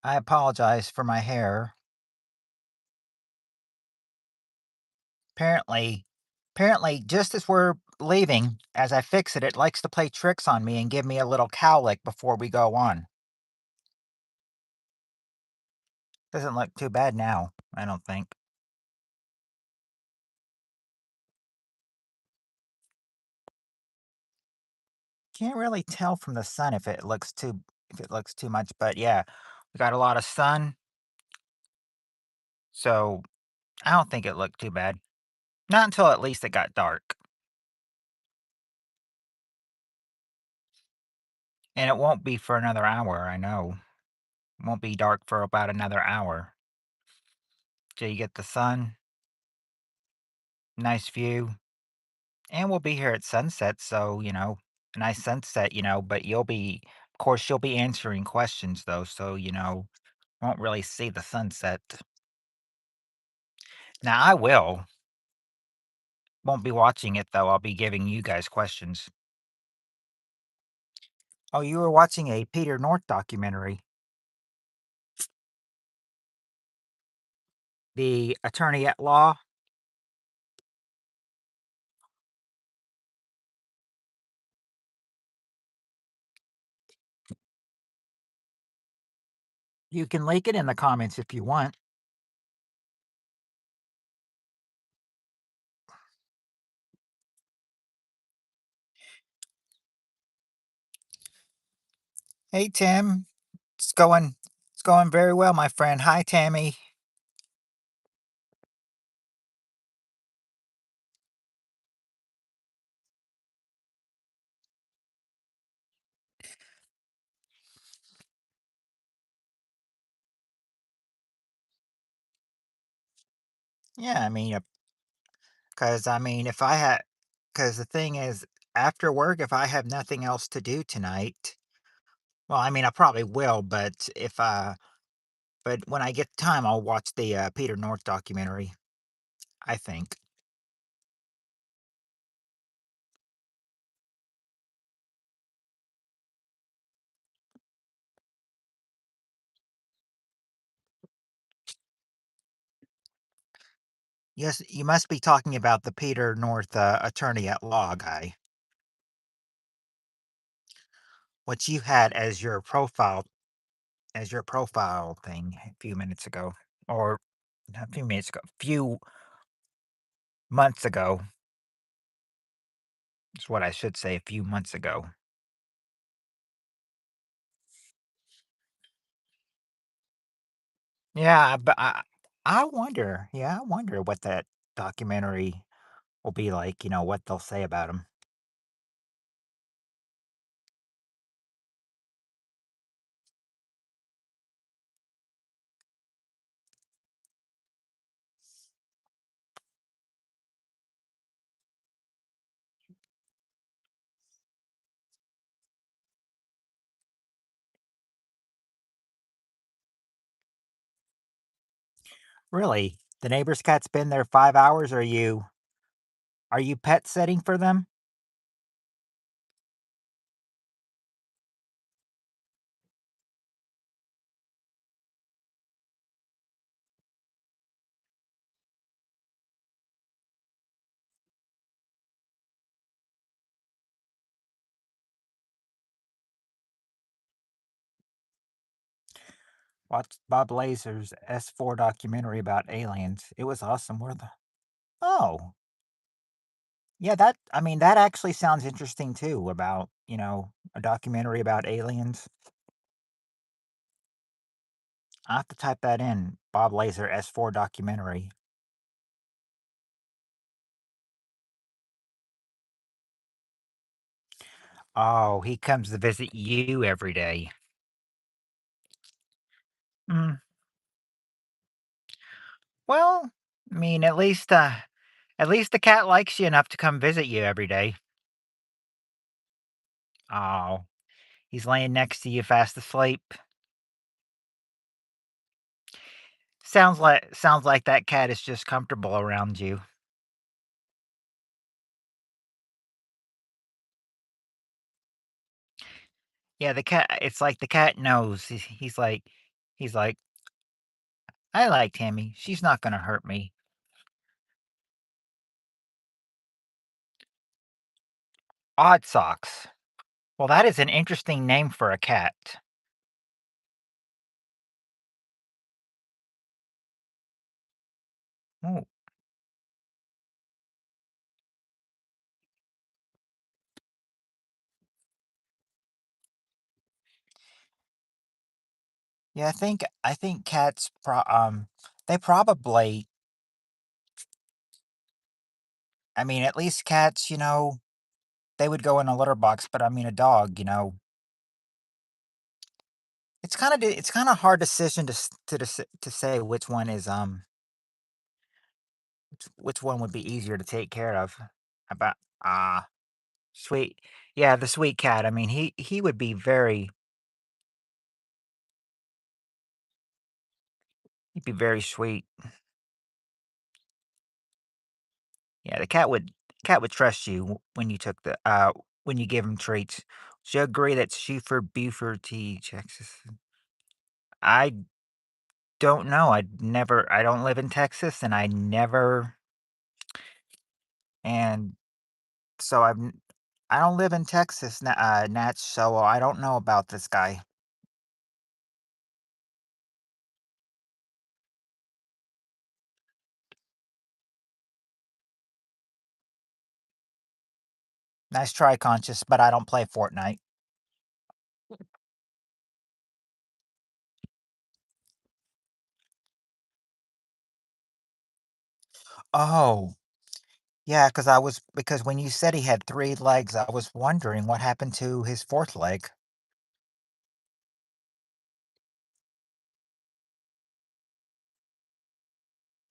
I apologize for my hair. Apparently apparently, just as we're leaving, as I fix it, it likes to play tricks on me and give me a little cowlick before we go on. Doesn't look too bad now, I don't think. Can't really tell from the sun if it looks too much, but yeah, we got a lot of sun, so I don't think it looked too bad. Not until at least it got dark. And it won't be for another hour, I know. It won't be dark for about another hour. Till you get the sun, nice view, and we'll be here at sunset, so, a nice sunset, but of course, you'll be answering questions though, so, won't really see the sunset. Now I won't be watching it though, I'll be giving you guys questions. Oh, you were watching a Peter North documentary, the attorney at law. You can link it in the comments if you want. Hey, Tim. It's going very well, my friend. Hi, Tammy. Yeah, I mean, because if I had, because the thing is, after work, if I have nothing else to do tonight, well, I probably will, but when I get time, I'll watch the Peter North documentary. I think. Yes, you must be talking about the Peter North attorney at law guy, which you had as your profile thing a few minutes ago, or not a few minutes ago, few months ago is what I should say. A few months ago. Yeah, but I wonder. Yeah, I wonder what that documentary will be like. What they'll say about him. Really, the neighbor's cat's been there 5 hours. Are you pet setting for them? Watched Bob Lazar's S4 documentary about aliens. It was awesome. Where the Oh, yeah, that actually sounds interesting too, about, a documentary about aliens. I'll have to type that in, Bob Lazar S4 documentary. Oh, he comes to visit you every day. Mm, well, at least the cat likes you enough to come visit you every day. Oh, he's laying next to you fast asleep. Sounds like that cat is just comfortable around you. Yeah, it's like the cat knows. He's like He's like, "I like Tammy. She's not gonna hurt me." Odd Socks. Well, that is an interesting name for a cat. Ooh. Yeah, I think cats they probably I mean, at least cats, they would go in a litter box, but I mean a dog, it's kinda hard decision to say which one is, which one would be easier to take care of. About ah, sweet. Yeah, the sweet cat. I mean, he would be he'd be very sweet. Yeah, the cat would trust you when you took when you give him treats. Do you agree that Schufer Buford T. Texas? I don't know. I don't live in Texas, and I never and so I don't live in Texas, Natch, so I don't know about this guy. Nice try, Conscious, but I don't play Fortnite. Oh, yeah, because when you said he had 3 legs, I was wondering what happened to his 4th leg.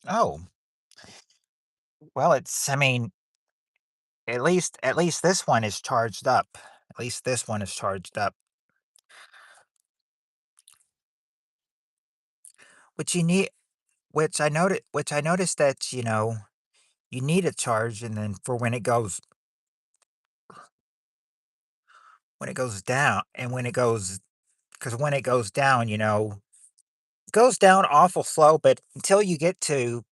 Oh, well, I mean, at least this one is charged up. At least this one is charged up. Which you need which I noticed that, you need a charge and then for when it goes down and when it goes because when it goes down, it goes down awful slow, but until you get to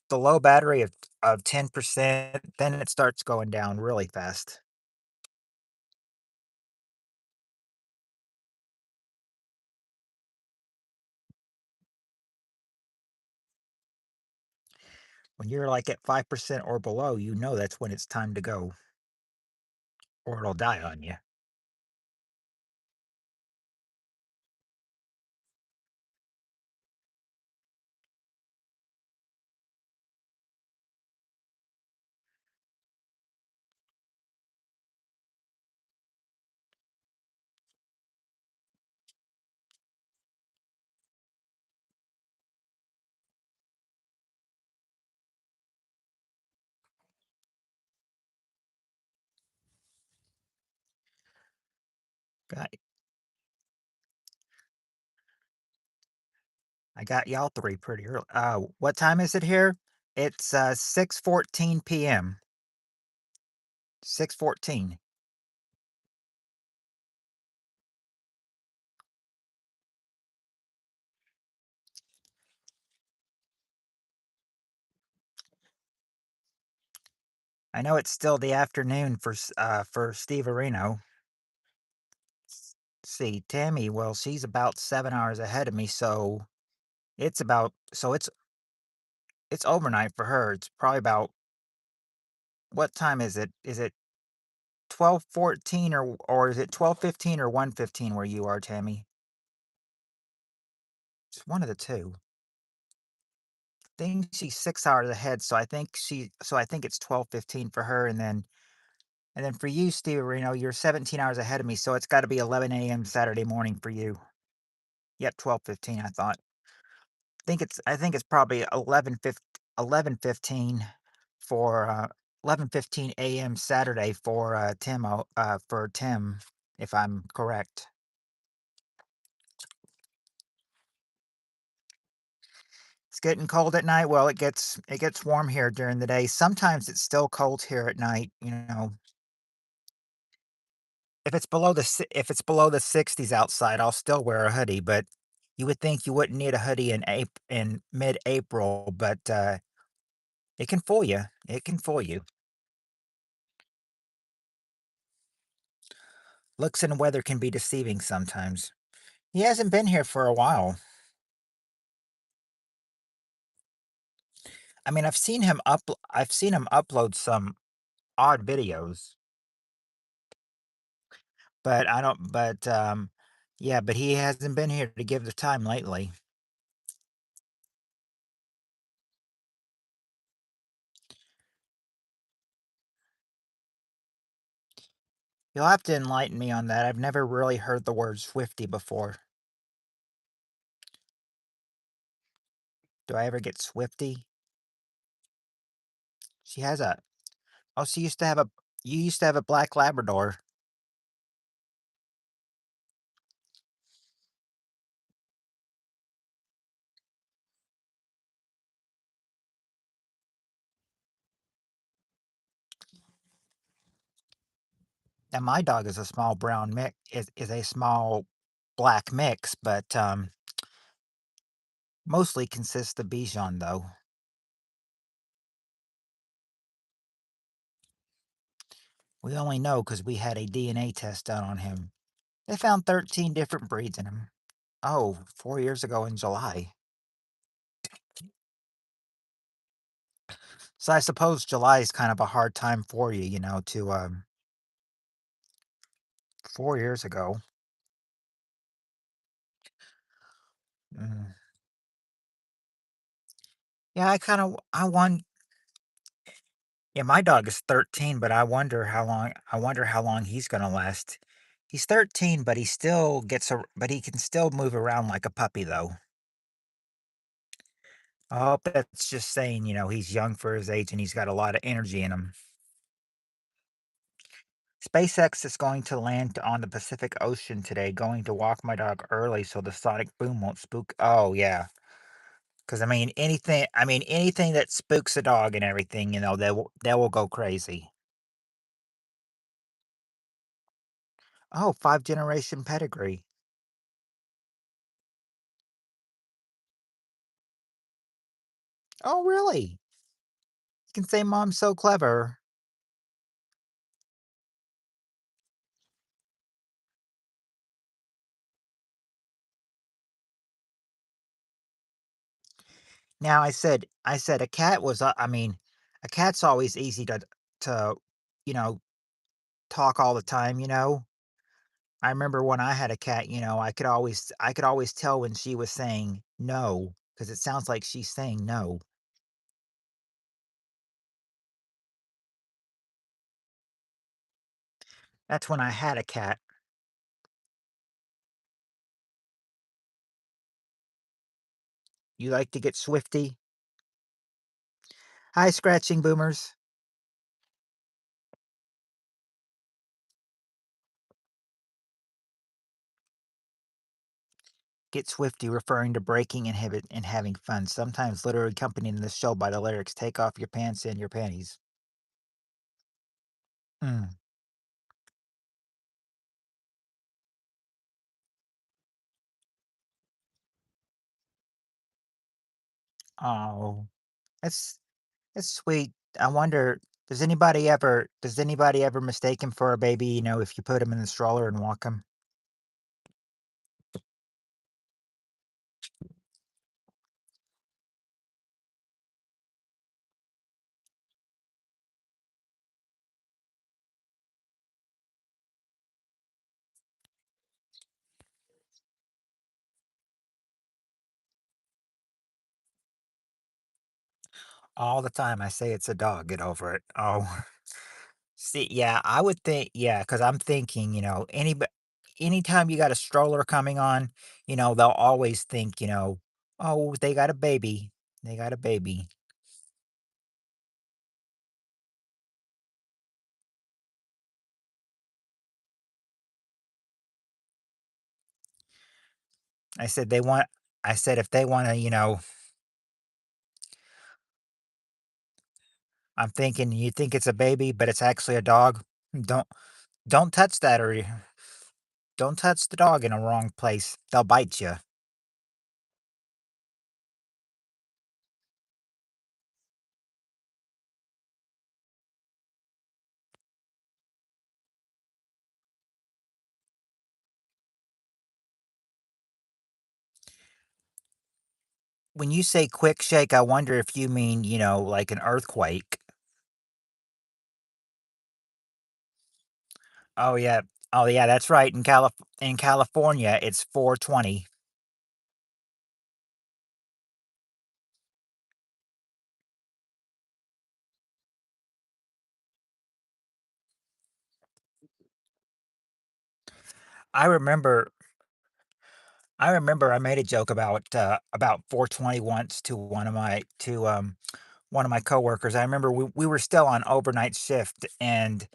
the low battery of 10%, then it starts going down really fast. When you're, like, at 5% or below, you know that's when it's time to go, or it'll die on you. Got I got y'all 3 pretty early. What time is it here? It's, 6:14 PM. 6:14. I know it's still the afternoon for Steve Areno. See, Tammy, well, she's about 7 hours ahead of me, so it's overnight for her. It's probably about what time is it? Is it 12:14 or is it 12:15 or 1:15 where you are, Tammy? It's one of the 2. Think she's 6 hours ahead, so I think it's 12:15 for her, and then for you, Steve Reno, you're 17 hours ahead of me, so it's gotta be 11 AM Saturday morning for you. Yep, 12:15, I thought. I think it's probably 11:15 for, 11:15 AM Saturday for Tim, if I'm correct. It's getting cold at night. Well, it gets warm here during the day. Sometimes it's still cold here at night. If it's below the 60s outside, I'll still wear a hoodie, but You would think you wouldn't need a hoodie in mid-April, but, it can fool you. It can fool you. Looks and weather can be deceiving sometimes. He hasn't been here for a while. I mean, I've seen him upload some odd videos, but I don't but, yeah, but he hasn't been here to give the time lately. You'll have to enlighten me on that. I've never really heard the word Swifty before. Do I ever get Swifty? She has a Oh, she used to have a you used to have a black Labrador. And my dog is a small brown mix is a small black mix, but, mostly consists of Bichon, though. We only know because we had a DNA test done on him. They found 13 different breeds in him. Oh, 4 years ago in July. So I suppose July is kind of a hard time for you, to, 4 years ago. Mm. Yeah, I want yeah, my dog is 13, but I wonder how long he's gonna last. He's 13, but but he can still move around like a puppy, though. I hope that's just saying, he's young for his age and he's got a lot of energy in him. SpaceX is going to land on the Pacific Ocean today, going to walk my dog early so the sonic boom won't spook. Oh, yeah. Because anything that spooks a dog and everything, they will go crazy. Oh, 5 generation pedigree. Oh, really? You can say mom's so clever. Now I said a cat's always easy to, you know, talk all the time. I remember when I had a cat, I could always tell when she was saying no, because it sounds like she's saying no. That's when I had a cat. You like to get swifty? Hi, scratching boomers. Get swifty, referring to breaking inhibit and having fun, sometimes literally accompanied in the show by the lyrics, "Take off your pants and your panties." Mm. Oh, that's that's sweet. I wonder, does anybody ever mistake him for a baby, if you put him in the stroller and walk him? All the time, I say it's a dog, get over it. Oh, see, yeah, I would think, yeah, because 'cause I'm thinking, anytime you got a stroller coming on, they'll always think, "Oh, they got a baby. They got a baby." I said, "They want" I said, "If they wanna," I'm thinking, "You think it's a baby, but it's actually a dog? Don't don't touch that, or don't touch the dog in a wrong place. They'll bite you." when you say quick shake, I wonder if you mean, like an earthquake. Oh, yeah. Oh, yeah, that's right. In California, it's 4:20. I remember I made a joke about 4:20 once to one of my coworkers. I remember we were still on overnight shift, and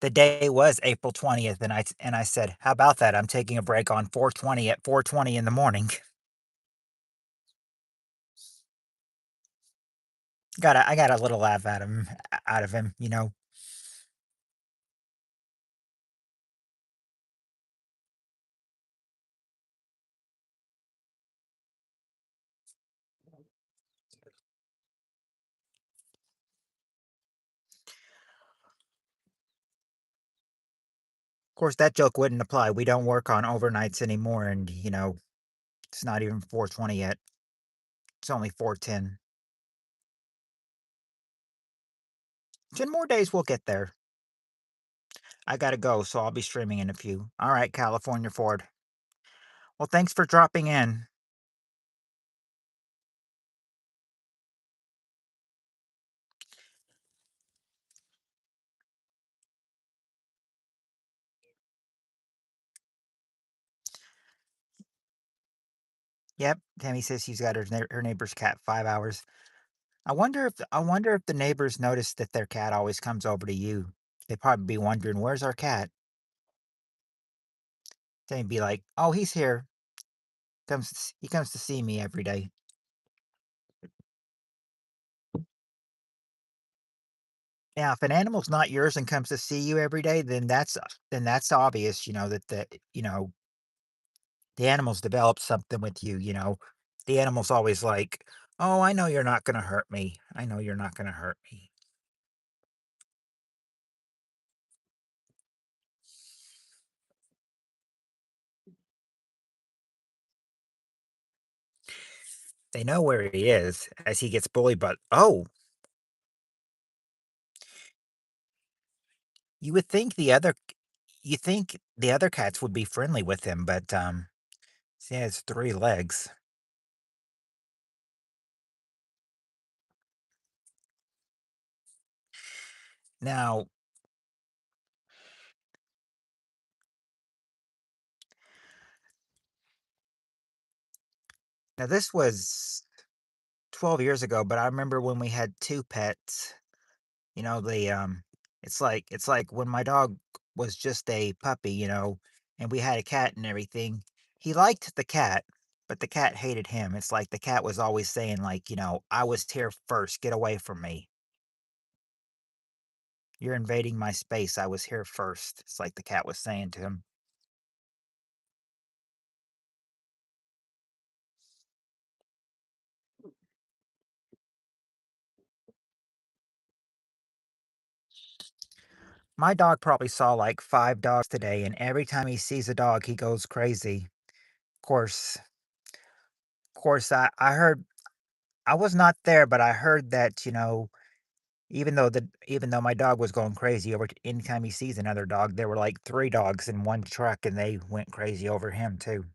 the day was April 20th, and I said, "How about that? I'm taking a break on 4:20 at 4:20 in the morning." I got a little laugh out of him. Of course, that joke wouldn't apply. We don't work on overnights anymore, and, it's not even 4:20 yet. It's only 4:10. 10 more days, we'll get there. I gotta go, so I'll be streaming in a few. Alright, California Ford. Well, thanks for dropping in. Yep, Tammy says she's got her neighbor's cat 5 hours. I wonder if the neighbors notice that their cat always comes over to you. They'd probably be wondering, "Where's our cat?" They'd be like, "Oh, he's here. He comes to see me every day." Now, if an animal's not yours and comes to see you every day, then that's obvious, that the animal's developed something with you. The animal's always like, "Oh, I know you're not gonna hurt me. I know you're not gonna hurt me." They know where he is as he gets bullied, but you would think the other cats would be friendly with him, but he has 3 legs. Now now this was 12 years ago, but I remember when we had 2 pets. The it's like when my dog was just a puppy, and we had a cat and everything. He liked the cat, but the cat hated him. It's like the cat was always saying like, "I was here first. Get away from me. You're invading my space. I was here first." It's like the cat was saying to him. My dog probably saw like 5 dogs today, and every time he sees a dog, he goes crazy. Of course, I heard I was not there, but I heard that, even though my dog was going crazy over anytime he sees another dog, there were like 3 dogs in one truck, and they went crazy over him too.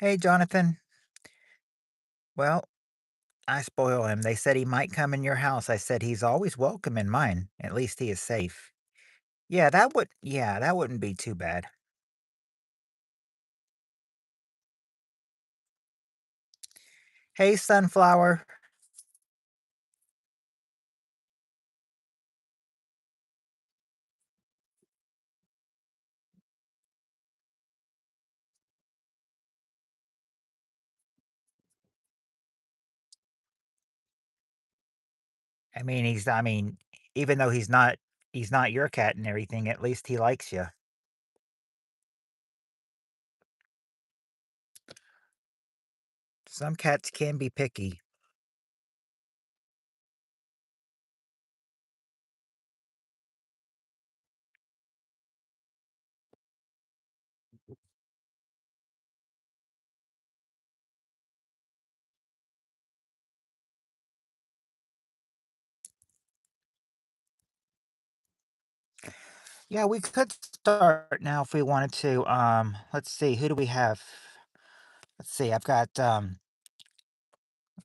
"Hey, Jonathan." "Well, I spoil him. They said he might come in your house." I said, "He's always welcome in mine. At least he is safe." Yeah, that wouldn't be too bad. "Hey, Sunflower." I mean, even though he's not your cat and everything, at least he likes you. Some cats can be picky. Yeah, we could start now if we wanted to. Let's see, who do we have? Let's see, I've got let's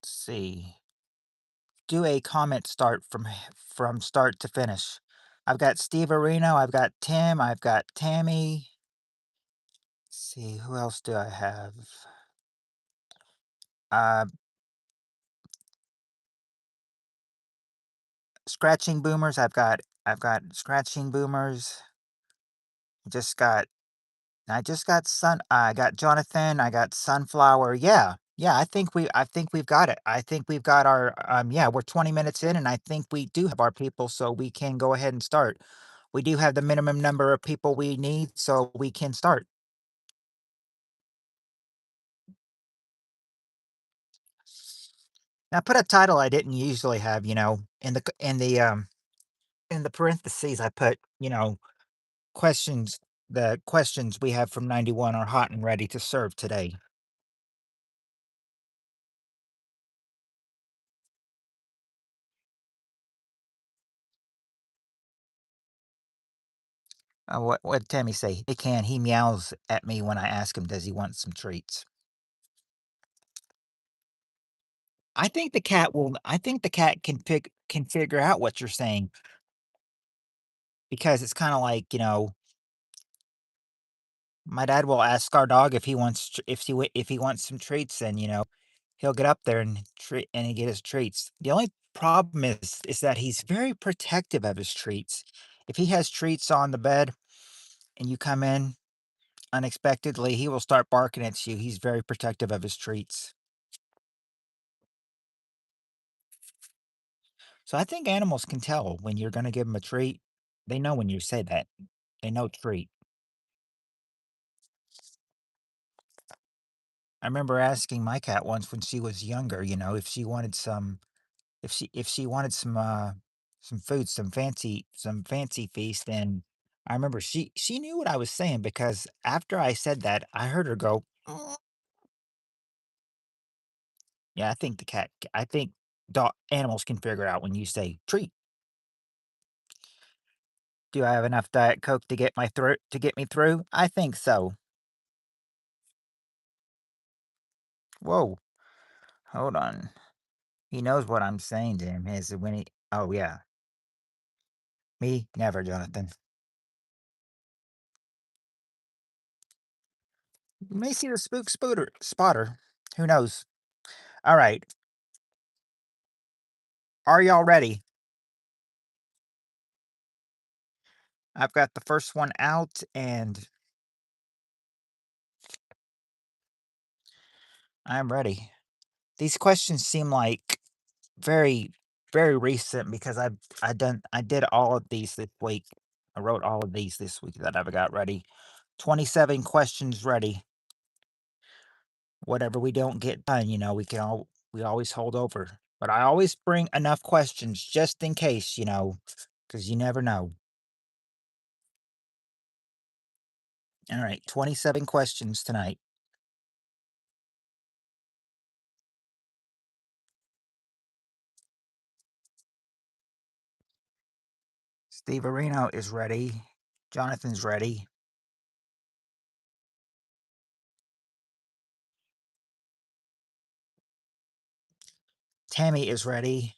see. Do a comment start from start to finish. I've got Steve Areno, I've got Tim, I've got Tammy. Let's see, who else do I have? Uh, Scratching Boomers, I've got Scratching Boomers. Just got I just got I got Jonathan, I got Sunflower. Yeah. Yeah, I think we've got it. I think we've got our yeah, we're 20 minutes in and I think we do have our people so we can go ahead and start. We do have the minimum number of people we need so we can start. Now put a title I didn't usually have, in in the parentheses I put, questions the questions we have from 91 are hot and ready to serve today. What did Tammy say? He can. He meows at me when I ask him, does he want some treats? I think the cat can figure out what you're saying because it's kind of like, my dad will ask our dog if he wants if he wants some treats and, he'll get up there and treat and he get his treats. The only problem is that he's very protective of his treats. If he has treats on the bed and you come in unexpectedly, he will start barking at you. He's very protective of his treats. So I think animals can tell when you're gonna give them a treat. They know when you say that. They know treat. I remember asking my cat once when she was younger, if she wanted if she wanted some food, some fancy feast, and I remember she knew what I was saying because after I said that, I heard her go, "Mm." Yeah, I think dog animals can figure out when you say treat. Do I have enough Diet Coke to get my throat to get me through? I think so. Whoa, hold on. He knows what I'm saying to him is when he oh, yeah. Me? Never, Jonathan. You may see the spotter. Who knows? Alright. Are y'all ready? I've got the first one out, and I'm ready. These questions seem like very, very recent because I did all of these this week. I wrote all of these this week that I've got ready. 27 questions ready. Whatever we don't get done, we always hold over. But I always bring enough questions just in case, because you never know. All right, 27 questions tonight. Steve Areno is ready. Jonathan's ready. Tammy is ready.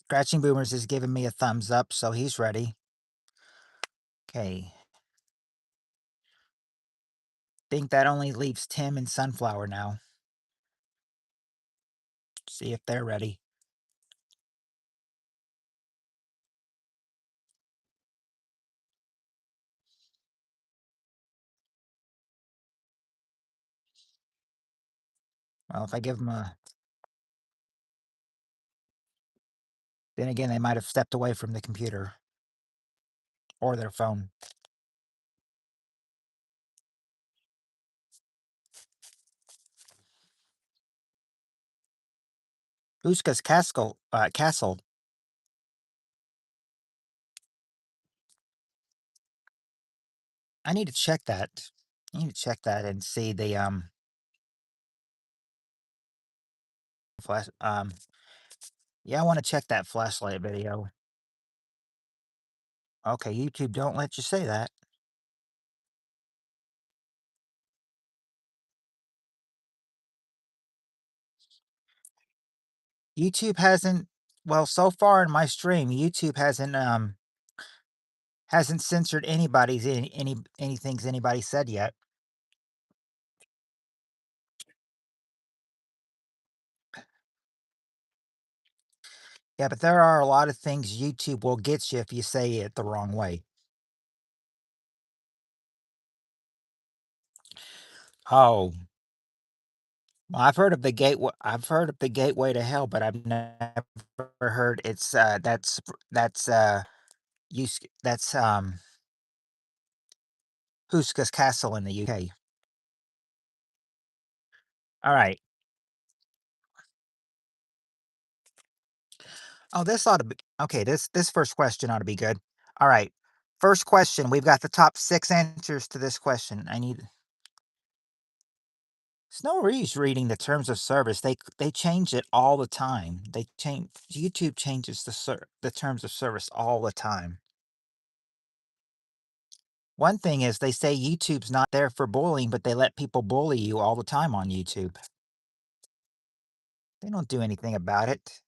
Scratching Boomers is giving me a thumbs up, so he's ready. Okay. Think that only leaves Tim and Sunflower now. See if they're ready. Well, if I give them a then again, they might have stepped away from the computer or their phone. Uska's castle. I need to check that. I need to check that and see the, flash yeah, I wanna check that flashlight video. Okay, YouTube don't let you say that. YouTube hasn't well, so far in my stream, YouTube hasn't censored anybody's anything's anybody said yet. Yeah, but there are a lot of things YouTube will get you if you say it the wrong way. Oh, well, I've heard of the gateway to hell, but I've never heard it's, that's, that's, Huska's Castle in the UK. Alright. Oh, this ought to be okay, this first question ought to be good. Alright. First question, we've got the top 6 answers to this question. I need Snowy's reading the terms of service. They change it all the time. They change YouTube changes the terms of service all the time. One thing is they say YouTube's not there for bullying, but they let people bully you all the time on YouTube. They don't do anything about it.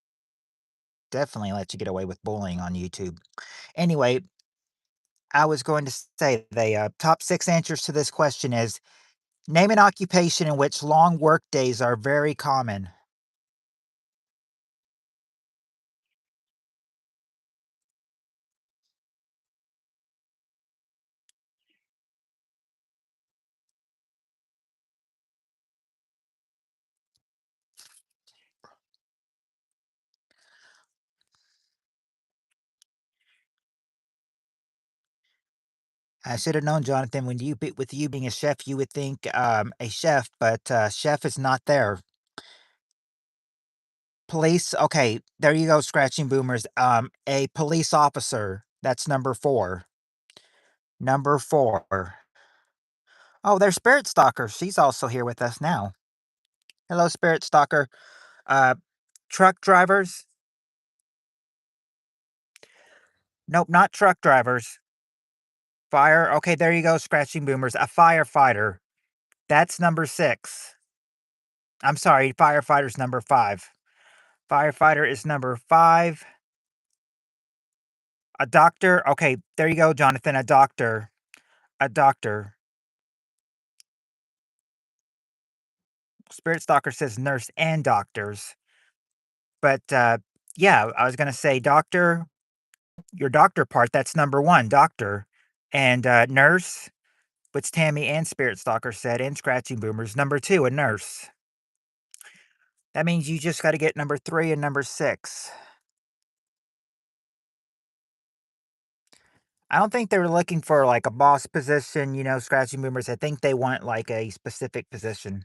Definitely let you get away with bullying on YouTube. Anyway, I was going to say the top 6 answers to this question is name an occupation in which long work days are very common. I should have known, Jonathan, with you being a chef, you would think a chef, but chef is not there. Police, okay, there you go, scratching boomers. A police officer, that's number 4. Number 4. Oh, there's Spirit Stalker. She's also here with us now. Hello, Spirit Stalker. Uh, truck drivers? Nope, not truck drivers. Fire. Okay, there you go, scratching boomers. A firefighter. That's number 6. I'm sorry, firefighter's number 5. Firefighter is number 5. A doctor. Okay, there you go, Jonathan. A doctor. A doctor. Spirit Stalker says nurse and doctors. But yeah, I was gonna say doctor, your doctor part, that's number 1, doctor. And nurse, which Tammy and Spirit Stalker said, and Scratching Boomers. Number 2, a nurse. That means you just gotta get number 3 and number 6. I don't think they were looking for like a boss position, Scratching Boomers. I think they want like a specific position.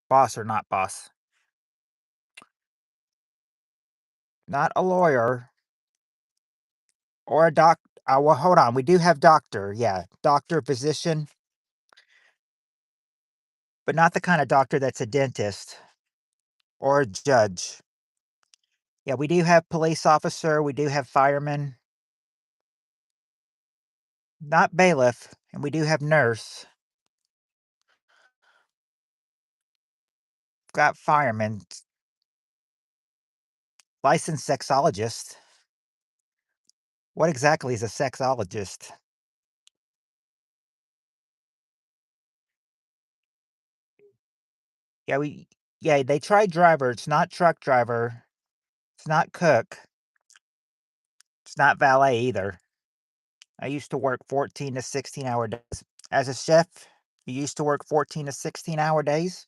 Boss or not boss. Not a lawyer or a well, hold on. We do have doctor. Yeah, doctor, physician, but not the kind of doctor that's a dentist or a judge. Yeah, we do have police officer. We do have fireman, not bailiff, and we do have nurse. Got fireman, licensed sexologist. What exactly is a sexologist? Yeah, they tried driver. It's not truck driver. It's not cook. It's not valet either. I used to work 14 to 16-hour days as a chef. You used to work 14 to 16-hour days?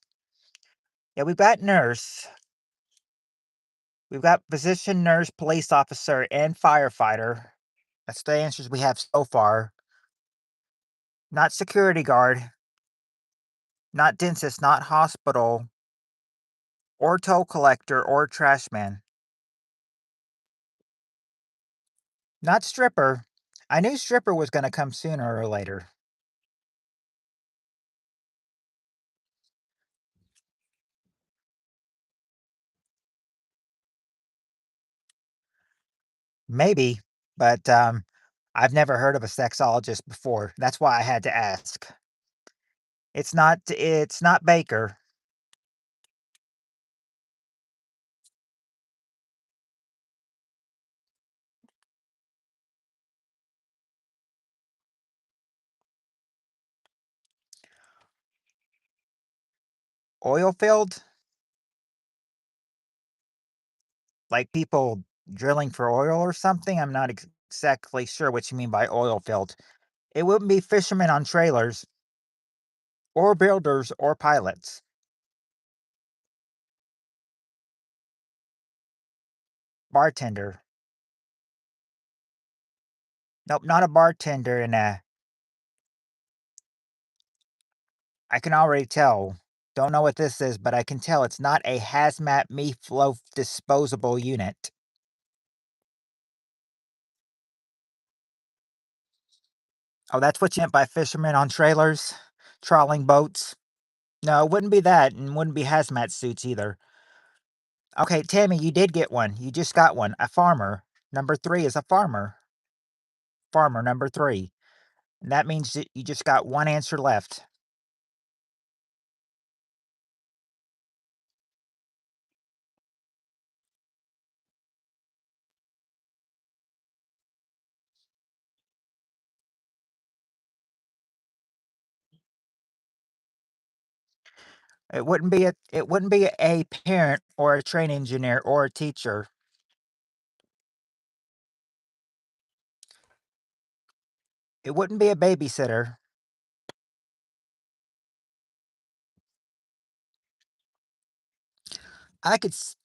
Yeah, we've got nurse. We've got physician, nurse, police officer, and firefighter. That's the answers we have so far. Not security guard, not dentist, not hospital, or toll collector, or trash man. Not stripper. I knew stripper was gonna come sooner or later. Maybe, but, I've never heard of a sexologist before. That's why I had to ask. It's not Baker. Oil field? Like people drilling for oil or something? I'm not exactly sure what you mean by oil field. It wouldn't be fishermen on trailers, or builders, or pilots. Bartender. Nope, not a bartender in a I can already tell. Don't know what this is, but I can tell it's not a hazmat meatloaf disposable unit. Oh, that's what you meant by fishermen on trailers? Trawling boats? No, it wouldn't be that, and wouldn't be hazmat suits either. Okay, Tammy, you did get one. You just got one. A farmer. Number 3 is a farmer. Farmer, number 3. And that means that you just got one answer left. It wouldn't be a parent or a train engineer or a teacher. It wouldn't be a babysitter. I could s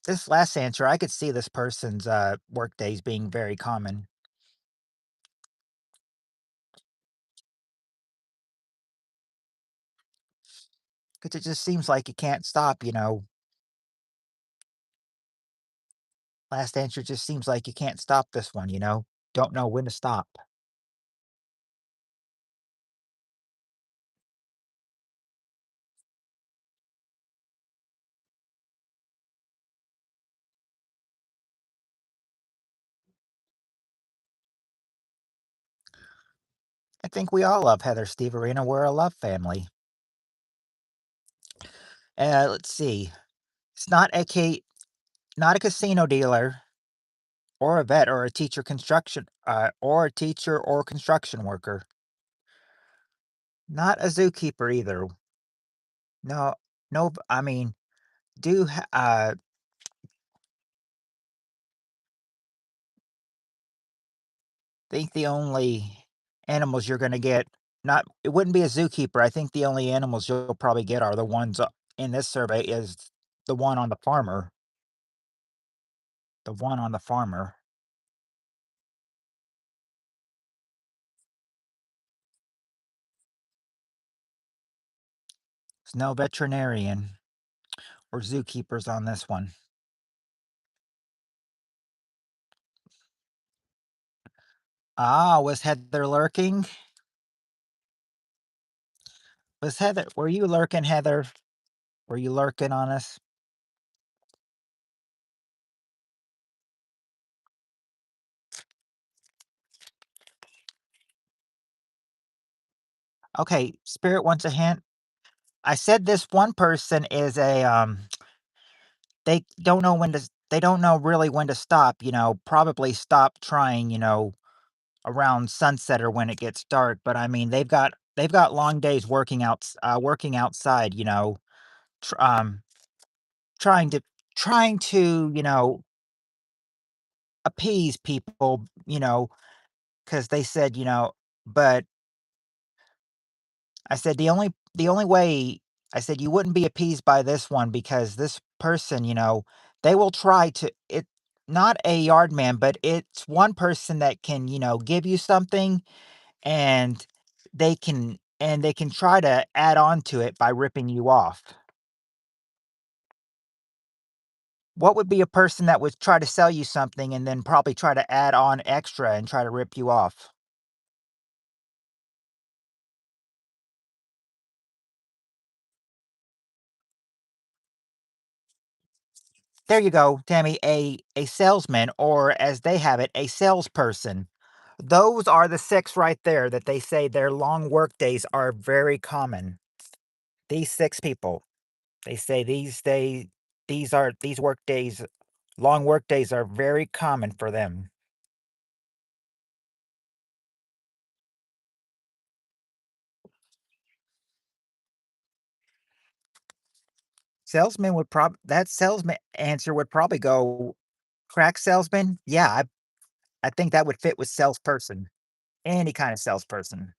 This last answer, I could see this person's, work days being very common. 'Cause it just seems like you can't stop. Last answer just seems like you can't stop this one. Don't know when to stop. I think we all love Heather Steverina, we're a love family. Let's see. It's not a casino dealer, or a vet, or a teacher or construction worker. Not a zookeeper either. No, no, I mean, do ha think the only animals you're gonna get not it wouldn't be a zookeeper. I think the only animals you'll probably get are the ones, in this survey is the one on the farmer. The one on the farmer. There's no veterinarian or zookeepers on this one. Ah, was Heather lurking? Were you lurking, Heather? Were you lurking on us? Okay, Spirit wants a hint. I said this one person is they don't know really when to stop, probably stop trying, around sunset or when it gets dark, but I mean, they've got long days working outside, tr trying to appease people, because they said, but I said the only way I said you wouldn't be appeased by this one because this person, they will try to it not a yard man, but it's one person that can, give you something and they can try to add on to it by ripping you off. What would be a person that would try to sell you something and then probably try to add on extra and try to rip you off? There you go, Tammy, a salesman, or as they have it, a salesperson. Those are the 6 right there that they say their long work days are very common. These 6 people, they say these work days long work days are very common for them. Salesman would that salesman answer would probably go, "Crack salesman?" Yeah, I think that would fit with salesperson, any kind of salesperson.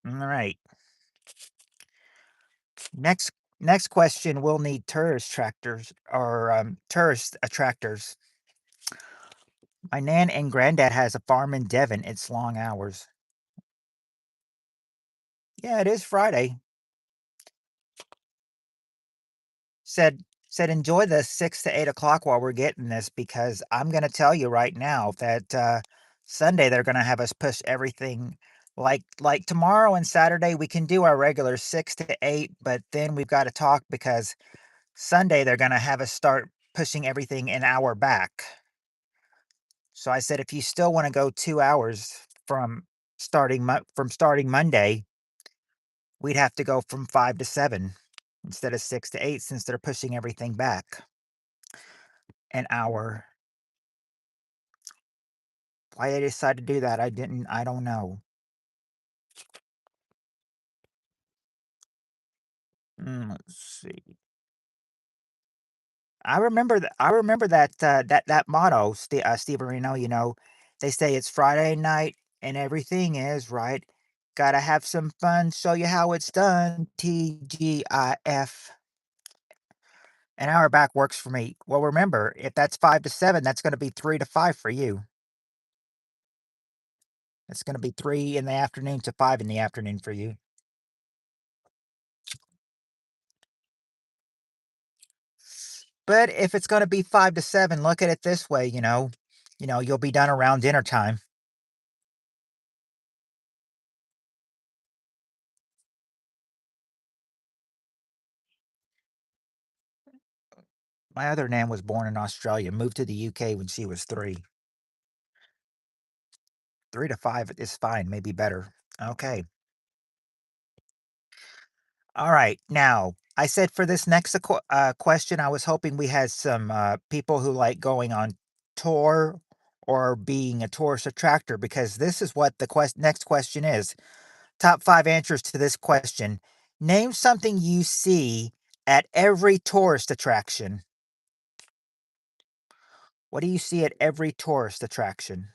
Alright. Next next question, we'll need tourist tractors or, tourist attractors. My nan and granddad has a farm in Devon, it's long hours. Yeah, it is Friday. Said "Enjoy the 6 to 8 o'clock while we're getting this because I'm gonna tell you right now that, Sunday, they're gonna have us push everything like tomorrow and Saturday, we can do our regular 6 to 8, but then we've gotta talk because Sunday, they're gonna have us start pushing everything an hour back." So I said, "If you still wanna go 2 hours starting Monday, we'd have to go from 5 to 7 instead of 6 to 8 since they're pushing everything back an hour." Why they decided to do that, I don't know. Let's see. I remember that motto, Steve Reno, they say it's Friday night and everything is right. Gotta have some fun, show you how it's done, TGIF. An hour back works for me. Well, remember, if that's 5 to 7, that's gonna be 3 to 5 for you. It's gonna be 3 in the afternoon to 5 in the afternoon for you. But if it's gonna be 5 to 7, look at it this way, you'll be done around dinner time. My other Nan was born in Australia, moved to the UK when she was 3. 3 to 5 is fine, maybe better. Okay. Alright, now, I said for this next question, I was hoping we had some, people who like going on tour or being a tourist attractor because this is what the next question is. Top 5 answers to this question. Name something you see at every tourist attraction. What do you see at every tourist attraction?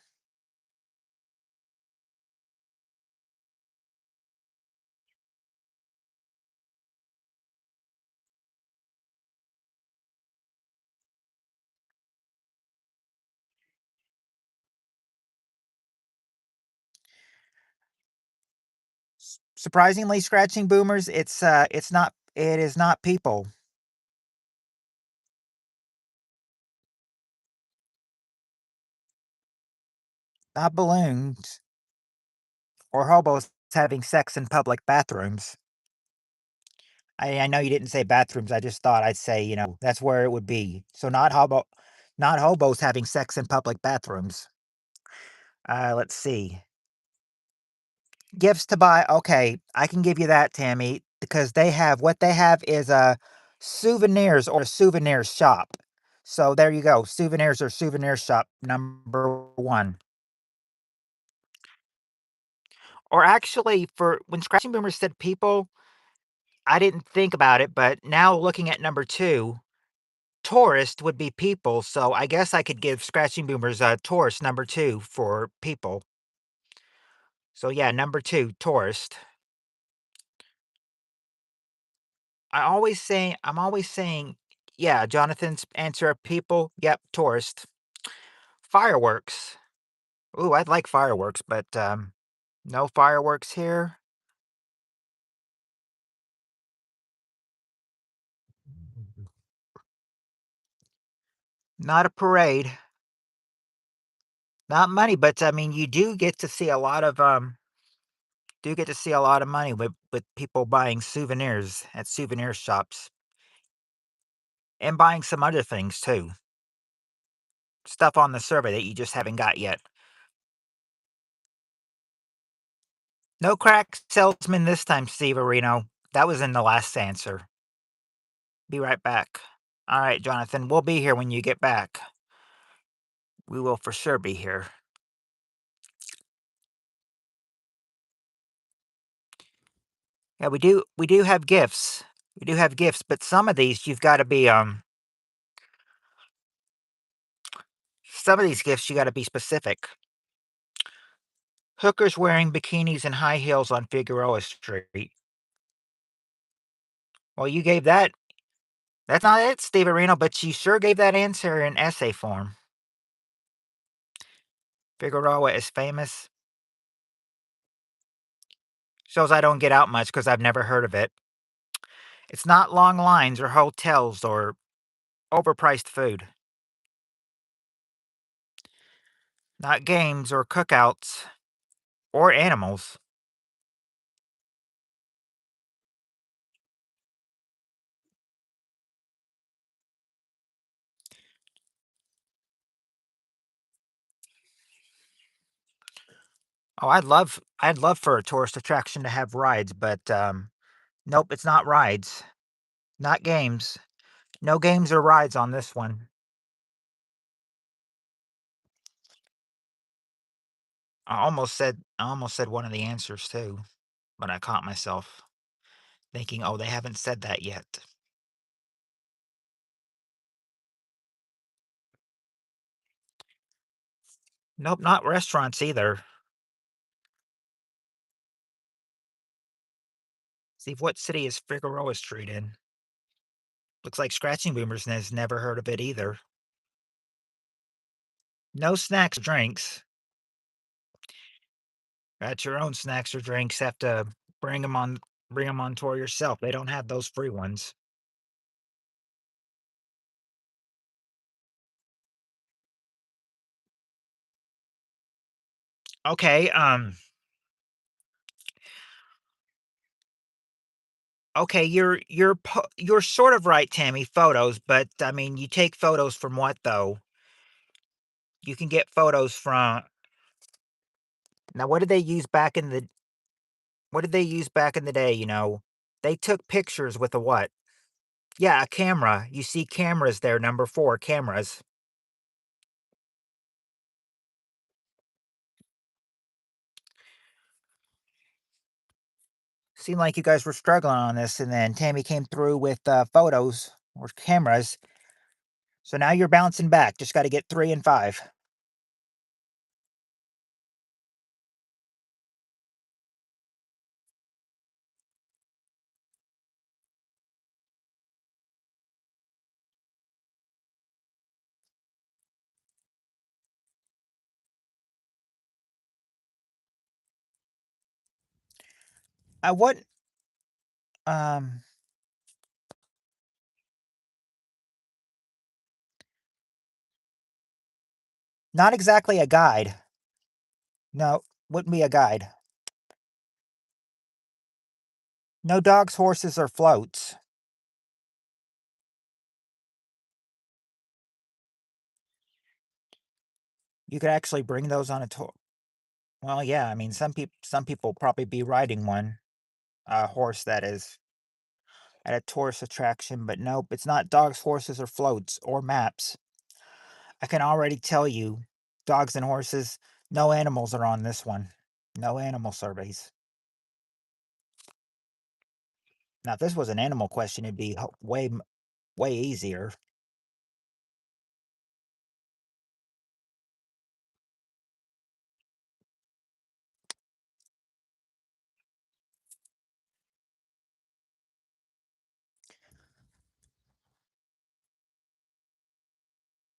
Surprisingly, scratching boomers, it is not people, not balloons, or hobos having sex in public bathrooms. I know you didn't say bathrooms, I just thought I'd say, that's where it would be. So not hobos having sex in public bathrooms. Let's see. Gifts to buy, okay, I can give you that, Tammy, because what they have is, souvenirs or a souvenir shop. So there you go, souvenirs or souvenir shop, number 1. Or actually, for when Scratching Boomer said people, I didn't think about it, but now looking at number 2, tourist would be people, so I guess I could give Scratching Boomers a tourist number 2 for people. So yeah, number 2, tourist. I'm always saying, yeah, Jonathan's answer, people, yep, tourist. Fireworks. Ooh, I'd like fireworks, but, no fireworks here. Not a parade. Not money, but, I mean, you do get to see a lot of money with people buying souvenirs at souvenir shops and buying some other things too. Stuff on the survey that you just haven't got yet. No crack salesman this time, Steve Areno. That was in the last answer. Be right back. All right, Jonathan, we'll be here when you get back. We will for sure be here. Yeah, we do have gifts. We do have gifts, but some of these you've got to be some of these gifts you got to be specific. Hookers wearing bikinis and high heels on Figueroa Street. Well, you gave that. That's not it, Steve Areno, but you sure gave that answer in essay form. Figueroa is famous. Shows I don't get out much because I've never heard of it. It's not long lines or hotels or overpriced food. Not games or cookouts or animals. Oh, I'd love for a tourist attraction to have rides, but nope, it's not rides. Not games. No games or rides on this one. I almost said one of the answers too, but I caught myself thinking, "Oh, they haven't said that yet." Nope, not restaurants either. Steve, what city is Figueroa Street in? Looks like Scratching Boomers has never heard of it either. No snacks or drinks. Got your own snacks or drinks. Have to bring them on bring them on tour yourself. They don't have those free ones. Okay, okay, you're sort of right, Tammy. Photos, but I mean, you take photos from what though? You can get photos from now. What did they use back in the day? They took pictures with a what? Yeah, a camera. You see cameras there. Number 4, cameras. Seemed like you guys were struggling on this, and then Tammy came through with photos or cameras. So now you're bouncing back. Just got to get 3 and 5. What? Um, Not exactly a guide. No, wouldn't be a guide. No dogs, horses, or floats. You could actually bring those on a tour. Well, yeah. I mean, some people probably be riding one, a horse that is at a tourist attraction. But nope, it's not dogs, horses, or floats or maps. I can already tell you, dogs and horses. No animals are on this one. No animal surveys. Now, if this was an animal question, it'd be way easier.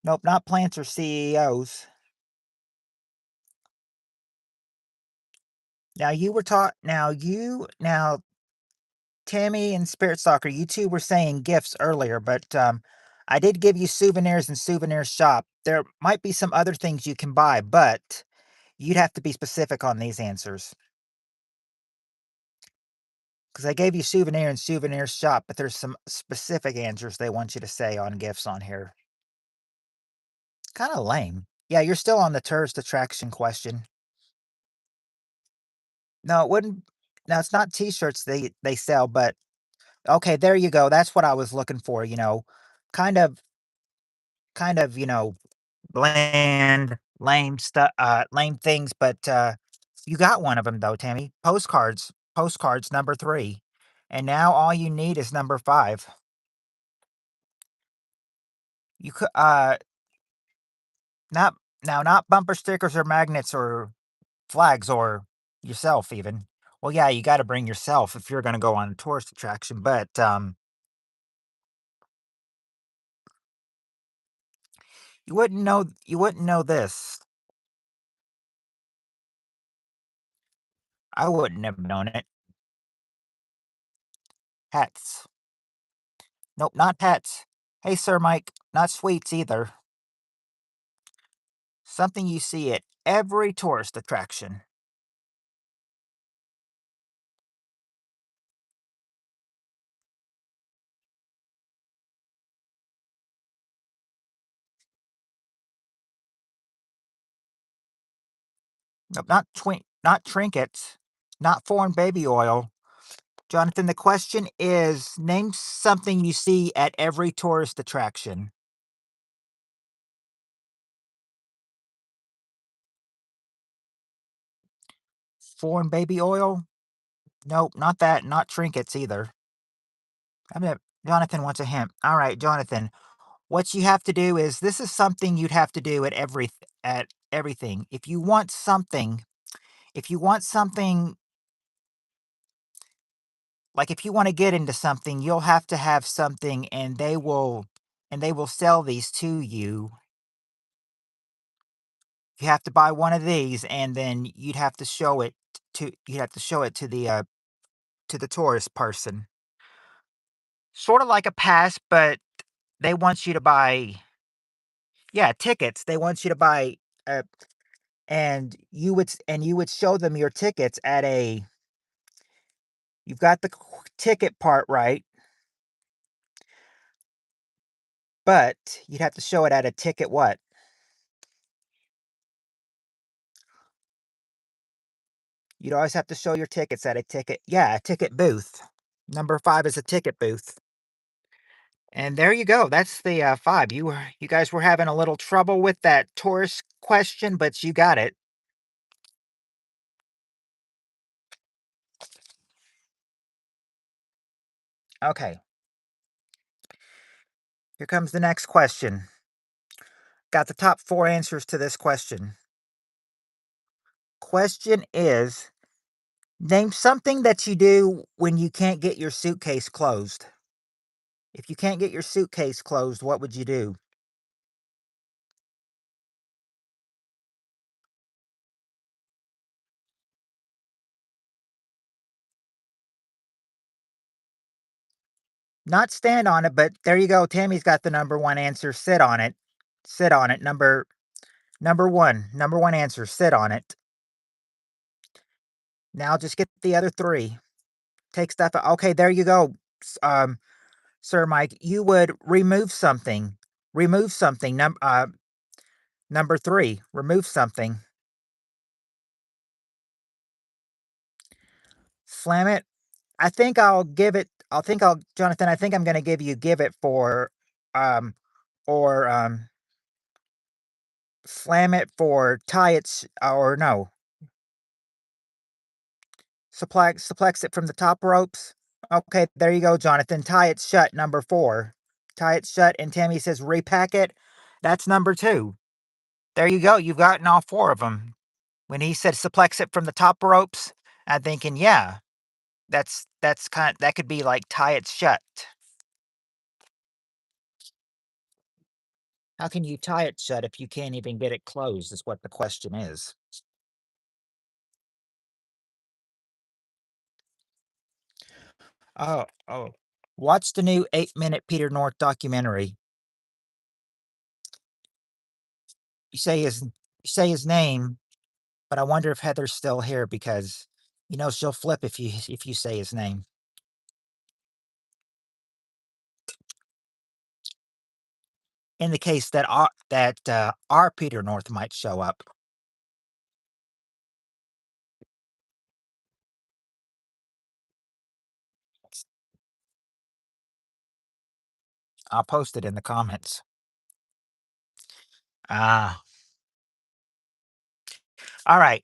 Nope, not plants or CEOs. Now you were taught now Tammy and Spirit Soccer, you 2 were saying gifts earlier, but, I did give you souvenirs and souvenir shop. There might be some other things you can buy, but you'd have to be specific on these answers. Because I gave you souvenir and souvenir shop, but there's some specific answers they want you to say on gifts on here. Kinda lame. Yeah, you're still on the tourist attraction question. No, it wouldn't no, it's not T-shirts they sell, but okay, there you go, that's what I was looking for, kind of kind of, bland, lame things, but, you got one of them though, Tammy. Postcards number 3, and now all you need is number 5. You could, not not bumper stickers or magnets or flags or yourself even. Well, yeah, you gotta bring yourself if you're gonna go on a tourist attraction, but, you wouldn't know this. I wouldn't have known it. Hats. Nope, not hats. Hey, Sir Mike, not sweets either. Something you see at every tourist attraction. Nope, not trinkets, not foreign baby oil. Jonathan, the question is name something you see at every tourist attraction. Foreign baby oil? Nope, not that, not trinkets either. I mean, Jonathan wants a hint. All right, Jonathan, what you have to do is this is something you'd have to do at everything. If you want something like if you want to get into something, you'll have to have something and they will sell these to you. You have to buy one of these and then you'd have to show it to the tourist person. Sort of like a pass, but they want you to buy yeah, tickets. They want you to buy uh and you would show them your tickets at a you've got the ticket part right, but you'd have to show it at a ticket what? You'd always have to show your tickets at a ticket yeah, a ticket booth. Number 5 is a ticket booth. And there you go. That's the 5. You guys were having a little trouble with that tourist question, but you got it. Okay. Here comes the next question. Got the top 4 answers to this question. Question is name something that you do when you can't get your suitcase closed. If you can't get your suitcase closed, what would you do? Not stand on it, but there you go. Tammy's got the number 1 answer. Sit on it. Sit on it. Number 1. Number 1 answer. Sit on it. Now just get the other 3. Take stuff out. Okay, there you go. Sir Mike, you would remove something. Remove something. Number 3. Remove something. Slam it. I think I'll Jonathan, I think I'm gonna give you give it for um or slam it for tie it or no. Suplex it from the top ropes. Okay, there you go, Jonathan. Tie it shut, number 4. Tie it shut, and Tammy says repack it. That's number 2. There you go. You've gotten all 4 of them. When he said suplex it from the top ropes, I'm thinking, yeah, that could be like tie it shut. How can you tie it shut if you can't even get it closed, is what the question is. Oh. Watch the new 8-minute Peter North documentary. You say his name, but I wonder if Heather's still here because, she'll flip if you say his name. In the case that our Peter North might show up. I'll post it in the comments. Ah, all right.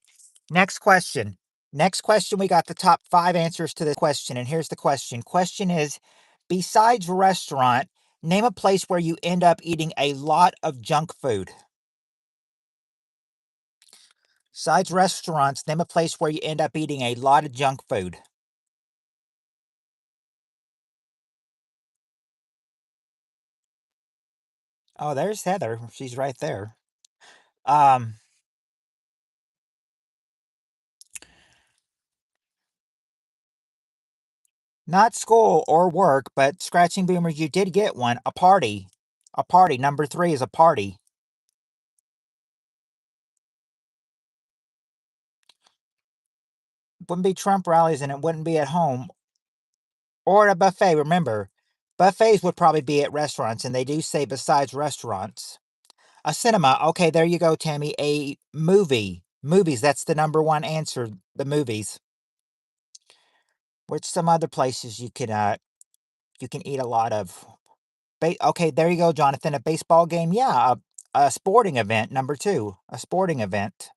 Next question. Next question, we got the top 5 answers to this question, and here's the question. Question is, besides restaurant, name a place where you end up eating a lot of junk food. Besides restaurants, name a place where you end up eating a lot of junk food. Oh, there's Heather. She's right there. Um, Not school or work, but scratching boomer, you did get one. A party. A party. Number 3 is a party. Wouldn't be Trump rallies and it wouldn't be at home or at a buffet. Remember, buffets would probably be at restaurants, and they do say besides restaurants. A cinema. Okay, there you go, Tammy. A movie. Movies. That's the number 1 answer. The movies. Which some other places you can eat a lot of. Okay, there you go, Jonathan. A baseball game. Yeah, a sporting event. Number 2. A sporting event.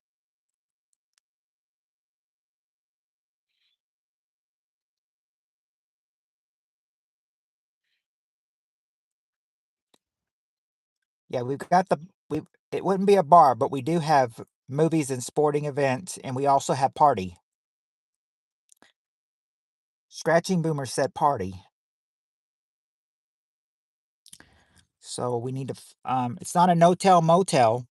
Yeah, we've got we. It wouldn't be a bar, but we do have movies and sporting events, and we also have party. Scratching Boomer said party. So we need to it's not a no-tell motel.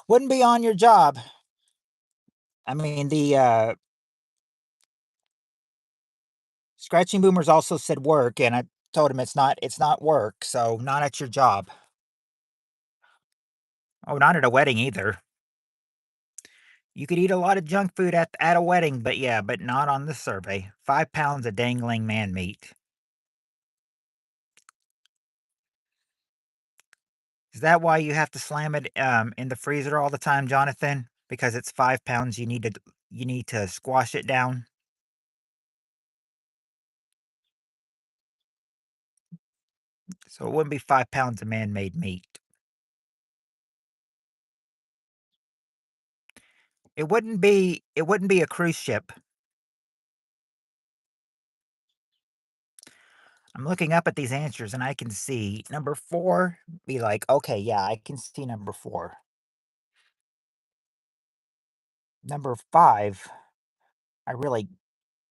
Wouldn't be on your job. I mean, the Scratching Boomers also said work, and I told him it's not work, so not at your job. Oh, not at a wedding either. You could eat a lot of junk food at a wedding, but yeah, but not on the survey. 5 pounds of dangling man meat. Is that why you have to slam it in the freezer all the time, Jonathan? Because it's 5 pounds, you need to squash it down. So it wouldn't be 5 pounds of man-made meat. It wouldn't be a cruise ship. I'm looking up at these answers and I can see number 4 be like, okay, yeah, I can see number 4. Number 5, I really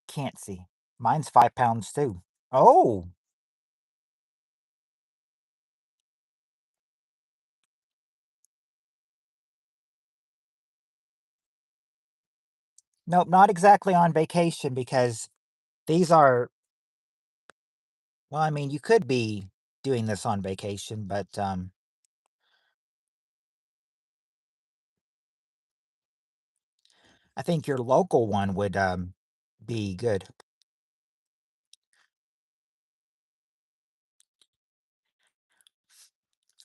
can't see. Mine's 5 pounds too. Oh, nope, not exactly on vacation because these are, well, I mean, you could be doing this on vacation, but I think your local one would be good.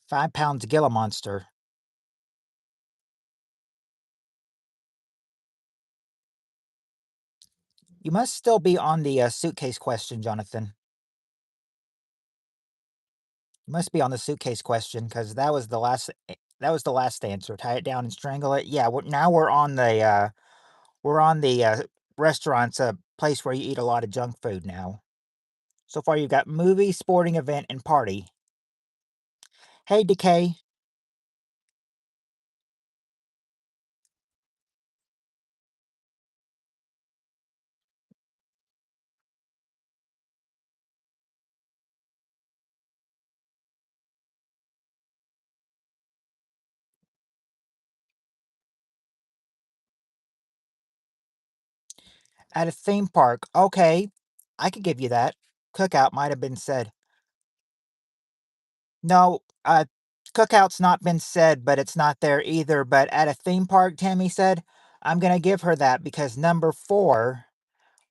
5 pounds Gila Monster. You must still be on the suitcase question, Jonathan. You must be on the suitcase question because that was the last answer. Tie it down and strangle it. Yeah, now we're on the restaurants, place where you eat a lot of junk food now. So far, you've got movie, sporting event, and party. Hey, Decay. At a theme park. Okay, I could give you that. Cookout might have been said. No, cookout's not been said, but it's not there either. But at a theme park, Tammy said, I'm gonna give her that because number 4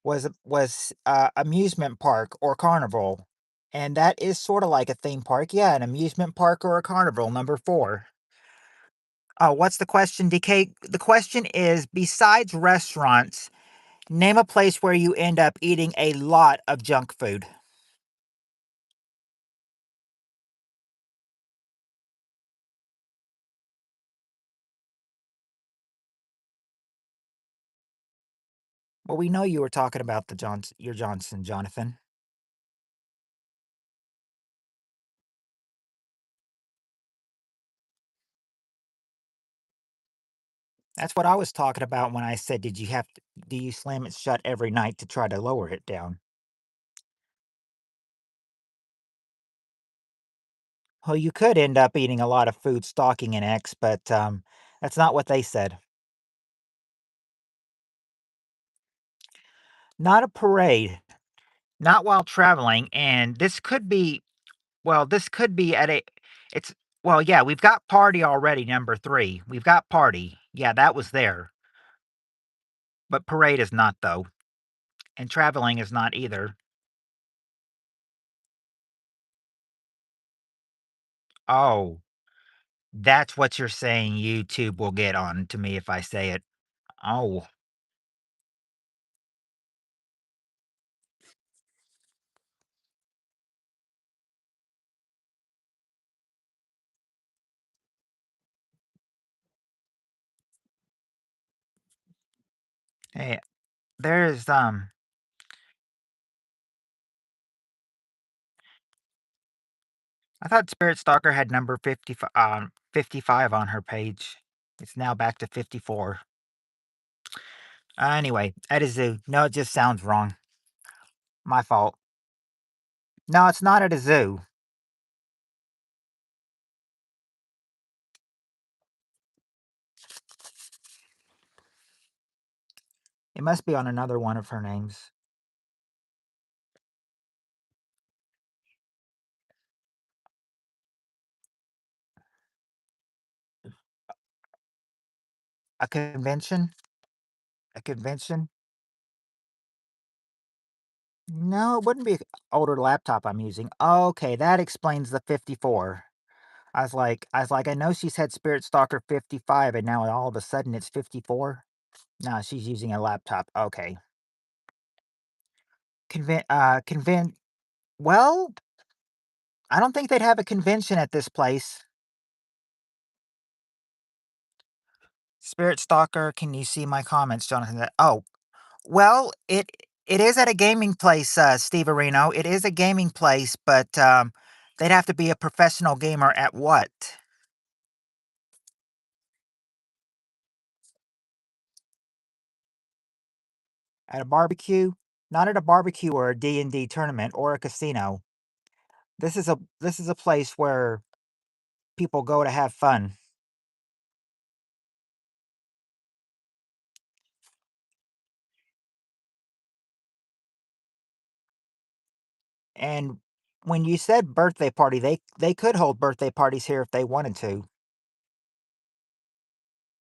was amusement park or carnival. And that is sort of like a theme park. Yeah, an amusement park or a carnival, number 4. Oh, what's the question, DK? The question is besides restaurants, name a place where you end up eating a lot of junk food. Well, we know you were talking about your Johnson, Jonathan. That's what I was talking about when I said, do you slam it shut every night to try to lower it down? Well, you could end up eating a lot of food stalking an ex, but that's not what they said. Not a parade, not while traveling, and this could be at a it's well, yeah, we've got party already, number 3. We've got party. Yeah, that was there. But parade is not though, and traveling is not either. Oh, that's what you're saying YouTube will get on to me if I say it. Oh, hey, there's I thought Spirit Stalker had number 55 on her page. It's now back to 54. Anyway, at a zoo. No, it just sounds wrong. My fault. No, it's not at a zoo. It must be on another one of her names. A convention? A convention? No, it wouldn't be an older laptop I'm using. Okay, that explains the 54. I know she said Spirit Stalker 55, and now all of a sudden it's 54. No, she's using a laptop. Okay. Convent. Well, I don't think they'd have a convention at this place. Spirit Stalker, can you see my comments, Jonathan? Oh, well, it is at a gaming place, Steve Areno. It is a gaming place, but they'd have to be a professional gamer at what? At a barbecue? Not at a barbecue or a D&D tournament or a casino. This is a place where people go to have fun. And when you said birthday party, they could hold birthday parties here if they wanted to.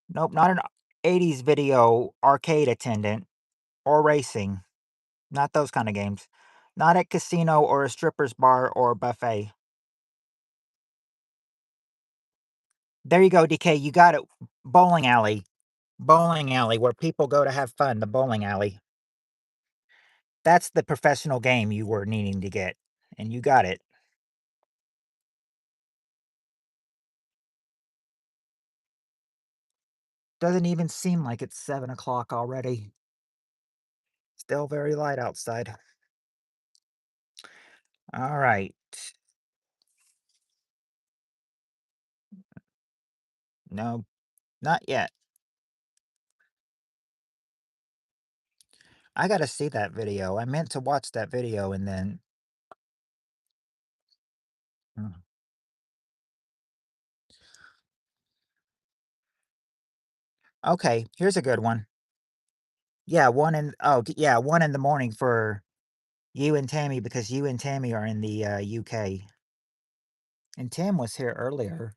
Nope, not an 80s video arcade attendant or racing. Not those kind of games. Not at casino or a stripper's bar or buffet. There you go, DK. You got it. Bowling alley. Bowling alley where people go to have fun. The bowling alley. That's the professional game you were needing to get. And you got it. Doesn't even seem like it's 7 o'clock already. Still very light outside. All right. No, not yet. I gotta see that video. I meant to watch that video and then. Mm. Okay, here's a good one. Yeah, 1 in yeah, 1 in the morning for you and Tammy because you and Tammy are in the, UK. And Tim was here earlier.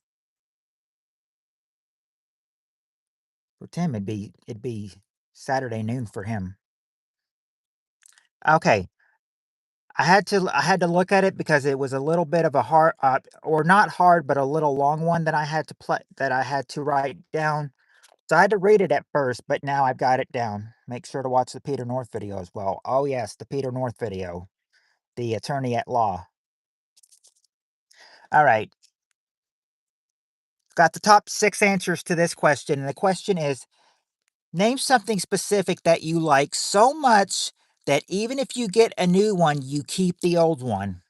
For Tim, it'd be Saturday noon for him. Okay, I had to look at it because it was a little bit of a hard, or not hard, but a little long one that I had to write down. So I had to read it at first, but now I've got it down. Make sure to watch the Peter North video as well. Oh yes, the Peter North video, the attorney at law. All right, got the top 6 answers to this question, and the question is, name something specific that you like so much that even if you get a new one, you keep the old one.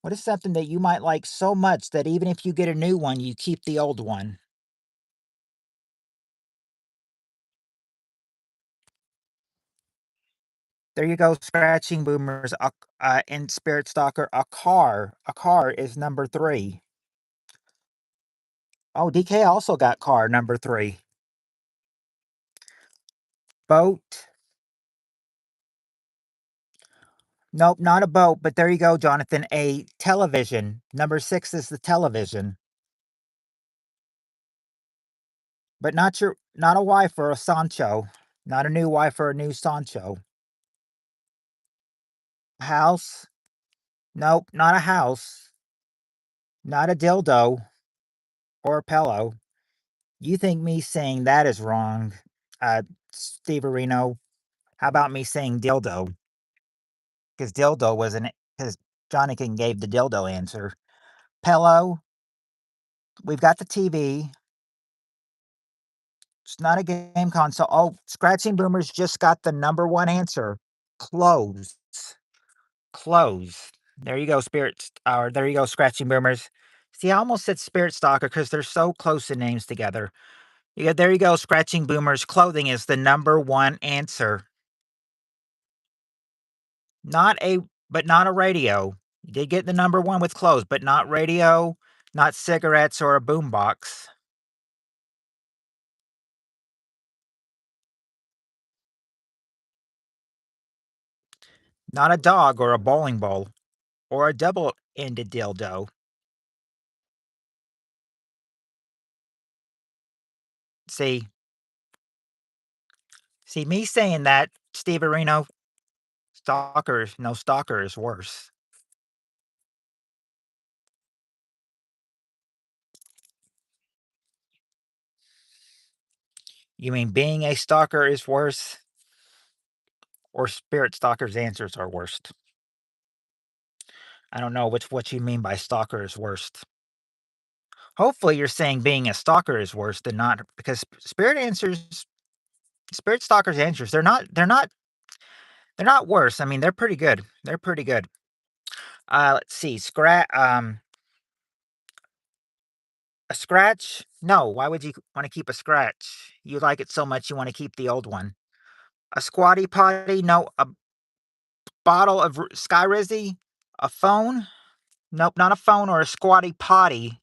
What is something that you might like so much that even if you get a new one, you keep the old one? There you go, scratching boomers, and spirit stalker, a car. A car is number 3. Oh, DK also got car number 3. Boat. Nope, not a boat, but there you go, Jonathan. A television. Number 6 is the television. But not a wife or a Sancho. Not a new wife or a new Sancho. House? Nope, not a house. Not a dildo or a pillow. You think me saying that is wrong, Steve Areno. How about me saying dildo? Because dildo wasn't because Jonathan gave the dildo answer. Pillow, we've got the TV. It's not a game console. Oh, Scratching Boomers just got the number 1 answer. Clothes. Clothes. There you go, spirits. Or there you go, Scratching Boomers. See, I almost said Spirit Stalker because they're so close in names together. Yeah, there you go, Scratching Boomers. Clothing is the number 1 answer. Not a but not a radio. You did get the number 1 with clothes, but not radio, not cigarettes or a boombox. Not a dog or a bowling ball or a double-ended dildo. See, me saying that, Steve Areno, stalker is worse. You mean being a stalker is worse, or spirit stalker's answers are worst? I don't know what you mean by stalker is worst. Hopefully, you're saying being a stalker is worse than not, because spirit stalker's answers, they're not worse. I mean, they're pretty good. They're pretty good. Let's see, a scratch? No, why would you wanna keep a scratch? You like it so much you wanna keep the old one. A squatty potty? No. A bottle of Sky Rizzy? A phone? Nope, not a phone or a squatty potty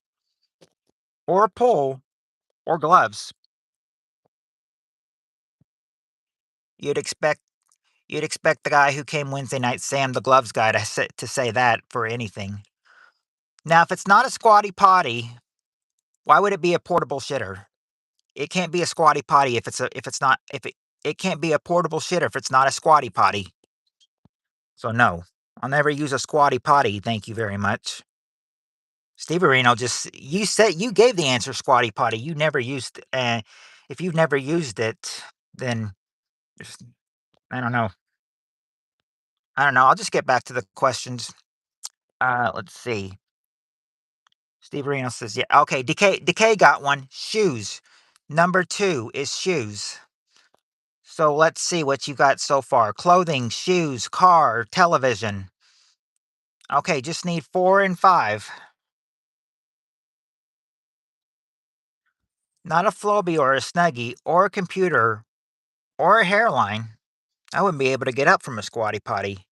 or a pole or gloves. You'd expect you'd expect the guy who came Wednesday night, Sam the gloves guy, to say that for anything. Now, if it's not a squatty potty, why would it be a portable shitter? It can't be a squatty potty if it's not if it can't be a portable shitter if it's not a squatty potty. So no, I'll never use a squatty potty. Thank you very much. Steve Areno, just you said you gave the answer squatty potty. You never used if you've never used it, then just, I don't know. I don't know. I'll just get back to the questions. Let's see. Steve Areno says, yeah. Okay, Decay got one. Shoes. Number 2 is shoes. So let's see what you got so far. Clothing, shoes, car, television. Okay, just need 4 and 5. Not a Flowbee or a Snuggie or a computer or a hairline. I wouldn't be able to get up from a squatty potty.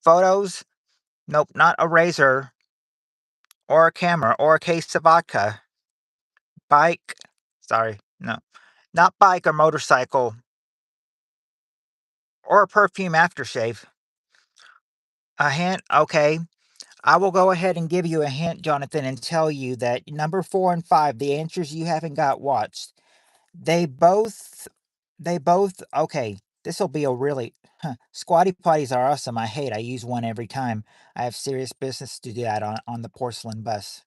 Photos? Nope, not a razor or a camera or a case of vodka. Bike? Sorry, no. Not bike or motorcycle or a perfume aftershave. A hint? Okay. I will go ahead and give you a hint, Jonathan, and tell you that number 4 and 5, the answers you haven't got watched, they both okay, this'll be a really squatty potties are awesome, I use one every time I have serious business to do that on the porcelain bus.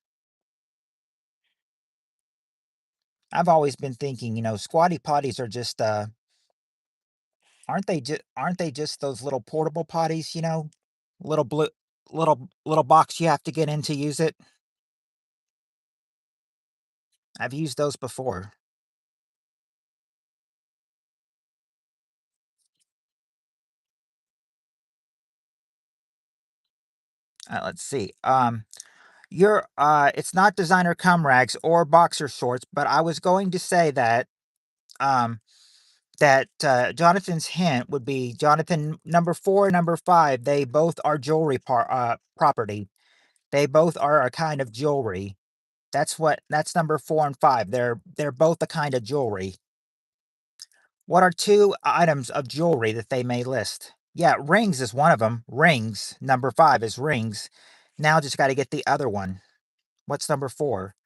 I've always been thinking, squatty potties are just, aren't they just those little portable potties, Little blue little box you have to get in to use it? I've used those before. Let's see. It's not designer cum rags or boxer shorts, but I was going to say um, Jonathan's hint would be Jonathan number 4 and number 5. They both are property. They both are a kind of jewelry. That's number 4 and 5. They're both a kind of jewelry. What are two items of jewelry that they may list? Yeah, rings is one of them. Rings. Number 5 is rings. Now just got to get the other one. What's number 4?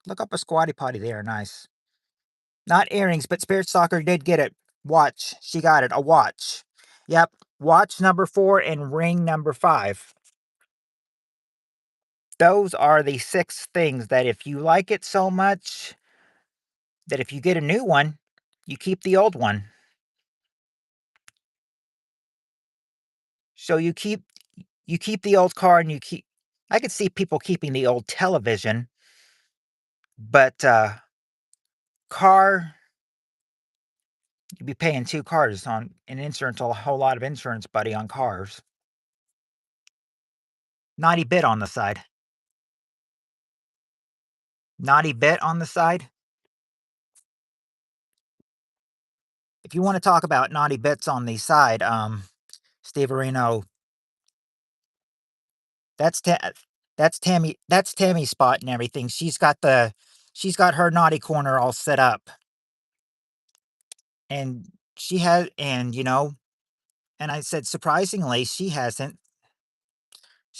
Look up a squatty potty. They are nice. Not earrings, but Spirit Soccer did get it. Watch. She got it. A watch. Yep. Watch number 4 and ring number 5. Those are the 6 things that if you like it so much that if you get a new one, you keep the old one. So you keep the old car and I could see people keeping the old television, but car you'd be paying 2 cars on an insurance, a whole lot of insurance, buddy, on cars. Naughty bit on the side. Naughty bit on the side. If you want to talk about naughty bits on the side, Steve Areno, that's that's Tammy's spot and everything. She's got her naughty corner all set up, and and I said surprisingly she hasn't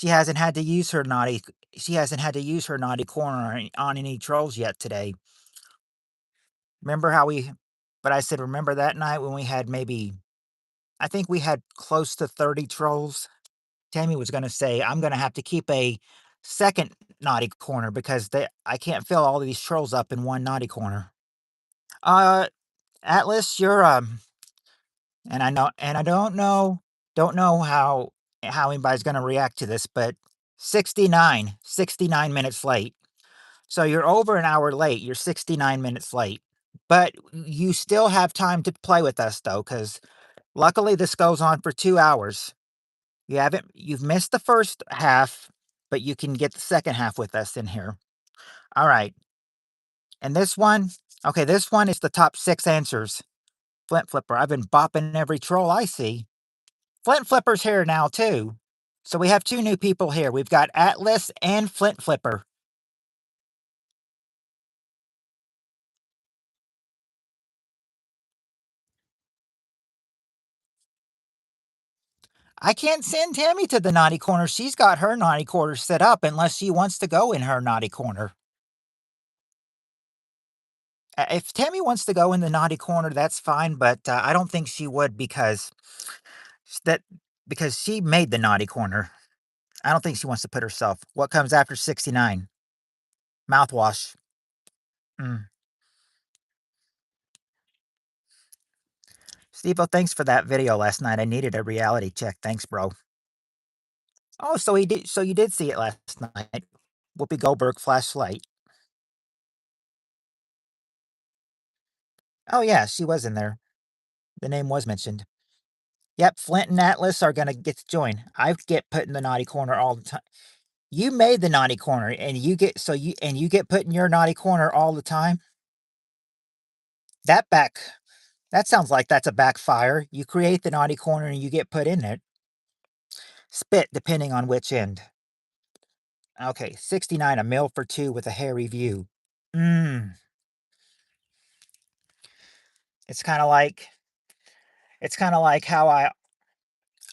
had to use her naughty she hasn't had to use her naughty corner on any trolls yet today. Remember how we? But I said remember that night when we had I think we had close to 30 trolls. Tammy was gonna say, "I'm gonna have to keep a second naughty corner because I can't fill all these trolls up in one naughty corner." Uh, Atlas, you're, and I don't know how anybody's gonna react to this, but 69 minutes late. So you're over an hour late, you're 69 minutes late. But you still have time to play with us though, because luckily this goes on for 2 hours. You've missed the first half, but you can get the second half with us in here. All right. And this one is the top 6 answers. Flint Flipper. I've been bopping every troll I see. Flint Flipper's here now too. So we have 2 new people here. We've got Atlas and Flint Flipper. I can't send Tammy to the naughty corner. She's got her naughty corner set up unless she wants to go in her naughty corner. If Tammy wants to go in the naughty corner, that's fine, but I don't think she would that because she made the naughty corner. I don't think she wants to put herself. What comes after 69? Mouthwash. Mm. Steve, thanks for that video last night. I needed a reality check. Thanks, bro. Oh, so he did. So you did see it last night. Whoopi Goldberg flashlight. Oh yeah, she was in there. The name was mentioned. Yep, Flint and Atlas are gonna get to join. I get put in the naughty corner all the time. You made the naughty corner, and you get put in your naughty corner all the time. That back that sounds like that's a backfire. You create the naughty corner and you get put in it. Spit, depending on which end. Okay, 69, a meal for 2 with a hairy view. Mm, it's kind of like how I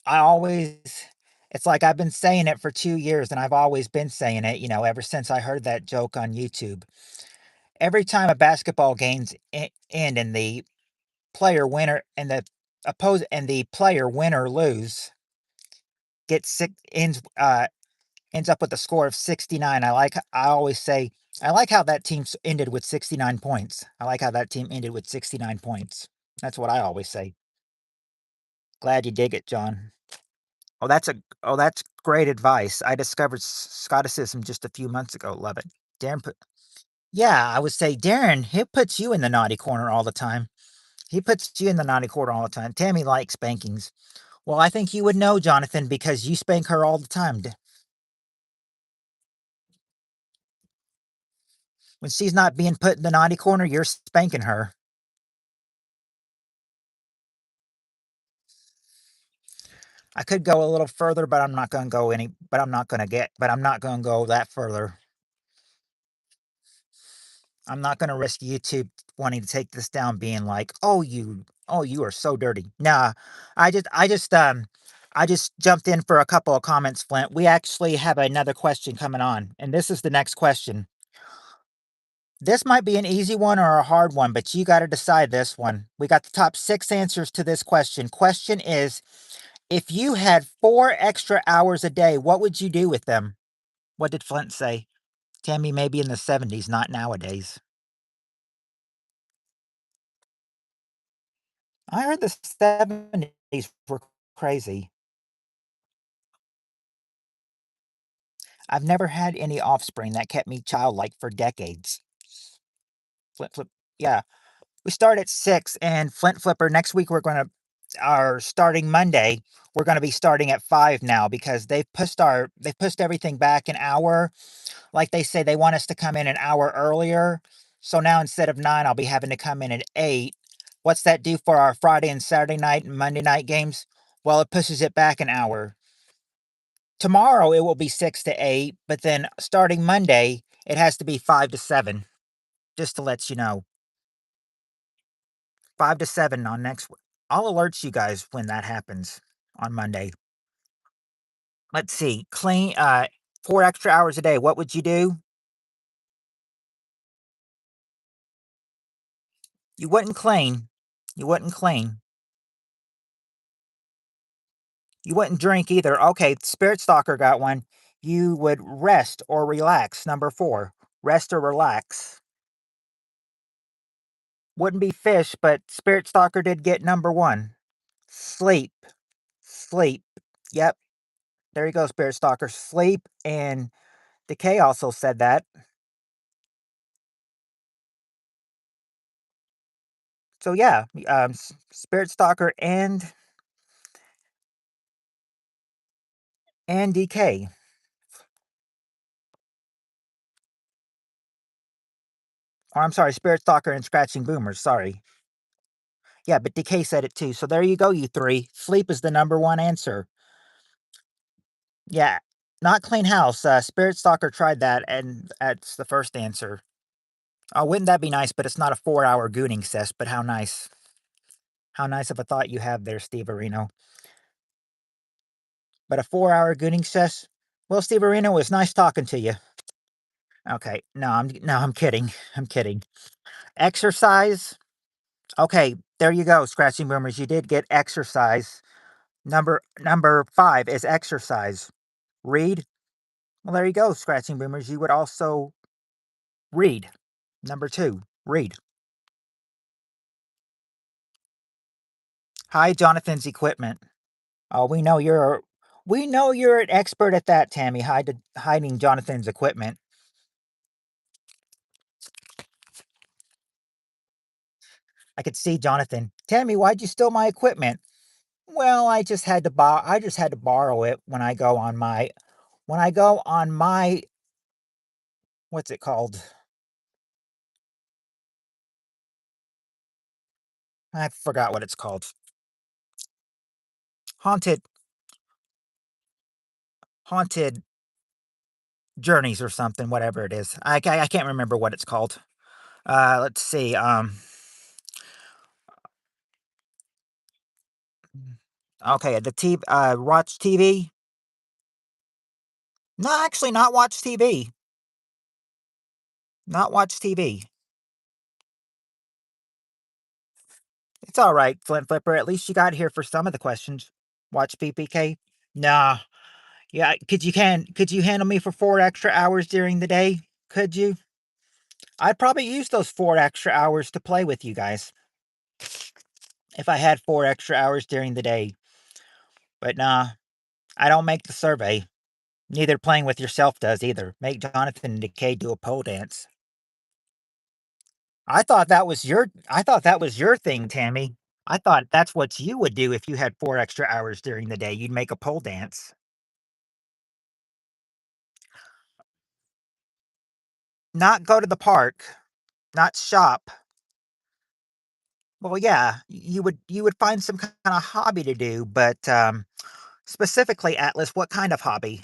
always it's like I've been saying it for 2 years and I've always been saying it, ever since I heard that joke on YouTube. Every time a basketball game's end and the player winner and the player win or lose gets six ends up with a score of 69. I always say I like how that team ended with 69 points. I like how that team ended with 69 points. That's what I always say. Glad you dig it, John. That's great advice. I discovered Scotticism just a few months ago. Love it. Darren put Yeah, I would say Darren, he puts you in the naughty corner all the time. He puts you in the naughty corner all the time. Tammy likes spankings. Well, I think you would know, Jonathan, because you spank her all the time. When she's not being put in the naughty corner, you're spanking her. I could go a little further, but I'm not going to go any. But I'm not going to go that further. I'm not going to risk YouTube wanting to take this down, being like, oh, you are so dirty." Nah, I just, I just, I just jumped in for a couple of comments, Flint. We actually have another question coming on, and this is the next question. This might be an easy one or a hard one, but you got to decide this one. We got the top 6 answers to this question. Question is, if you had 4 extra hours a day, what would you do with them? What did Flint say? Tammy, maybe in the 70s, not nowadays. I heard the 70s were crazy. I've never had any offspring that kept me childlike for decades. Flip, flip. Yeah. We start at 6 and Flint Flipper next week our starting Monday, we're going to be starting at 5 now because they've pushed everything back an hour. Like they say they want us to come in an hour earlier. So now instead of 9, I'll be having to come in at 8. What's that do for our Friday and Saturday night and Monday night games? Well, it pushes it back an hour. Tomorrow it will be 6 to 8, but then starting Monday, it has to be 5 to 7, just to let you know. 5 to 7 on next I'll alert you guys when that happens on Monday. Let's see. 4 extra hours a day. What would you do? You wouldn't clean. You wouldn't clean. You wouldn't drink either. Okay, Spirit Stalker got one. You would rest or relax. Number 4. Rest or relax. Wouldn't be fish, but Spirit Stalker did get number 1. Sleep. Sleep. Yep. There you go, Spirit Stalker. Sleep, and Decay also said that. So yeah, Spirit Stalker and DK. Or I'm sorry, Spirit Stalker and Scratching Boomers. Sorry. Yeah, but DK said it too. So there you go, you three. Sleep is the number one answer. Yeah, not clean house. Spirit Stalker tried that, and that's the first answer. Oh, wouldn't that be nice? But it's not a 4-hour gooning cess. But how nice. How nice of a thought you have there, Steve Areno. But a 4-hour gooning cess? Well, Steve Areno, it was nice talking to you. Okay, no, I'm kidding. I'm kidding. Exercise. Okay, there you go, Scratching Boomers. You did get exercise. Number 5 is exercise. Read. Well, there you go, Scratching Boomers. You would also read. Number 2, read. Hide Jonathan's equipment. Oh, we know you're an expert at that, Tammy. Hiding Jonathan's equipment. I could see Jonathan. Tammy, why'd you steal my equipment? Well, I just had to borrow it when I go on my what's it called? I forgot what it's called. Haunted haunted journeys or something, whatever it is. I can't remember what it's called. Let's see. Okay, watch TV. No, actually, not watch TV. Not watch TV. It's all right, Flint Flipper. At least you got here for some of the questions. Watch PPK. Nah. Yeah. Could you handle me for 4 extra hours during the day? Could you? I'd probably use those 4 extra hours to play with you guys if I had 4 extra hours during the day. But nah, I don't make the survey. Neither playing with yourself does either. Make Jonathan and Decay do a pole dance. I thought that was your thing, Tammy. I thought that's what you would do if you had 4 extra hours during the day. You'd make a pole dance. Not go to the park, not shop. Well, yeah, you would find some kind of hobby to do, but specifically, Atlas, what kind of hobby?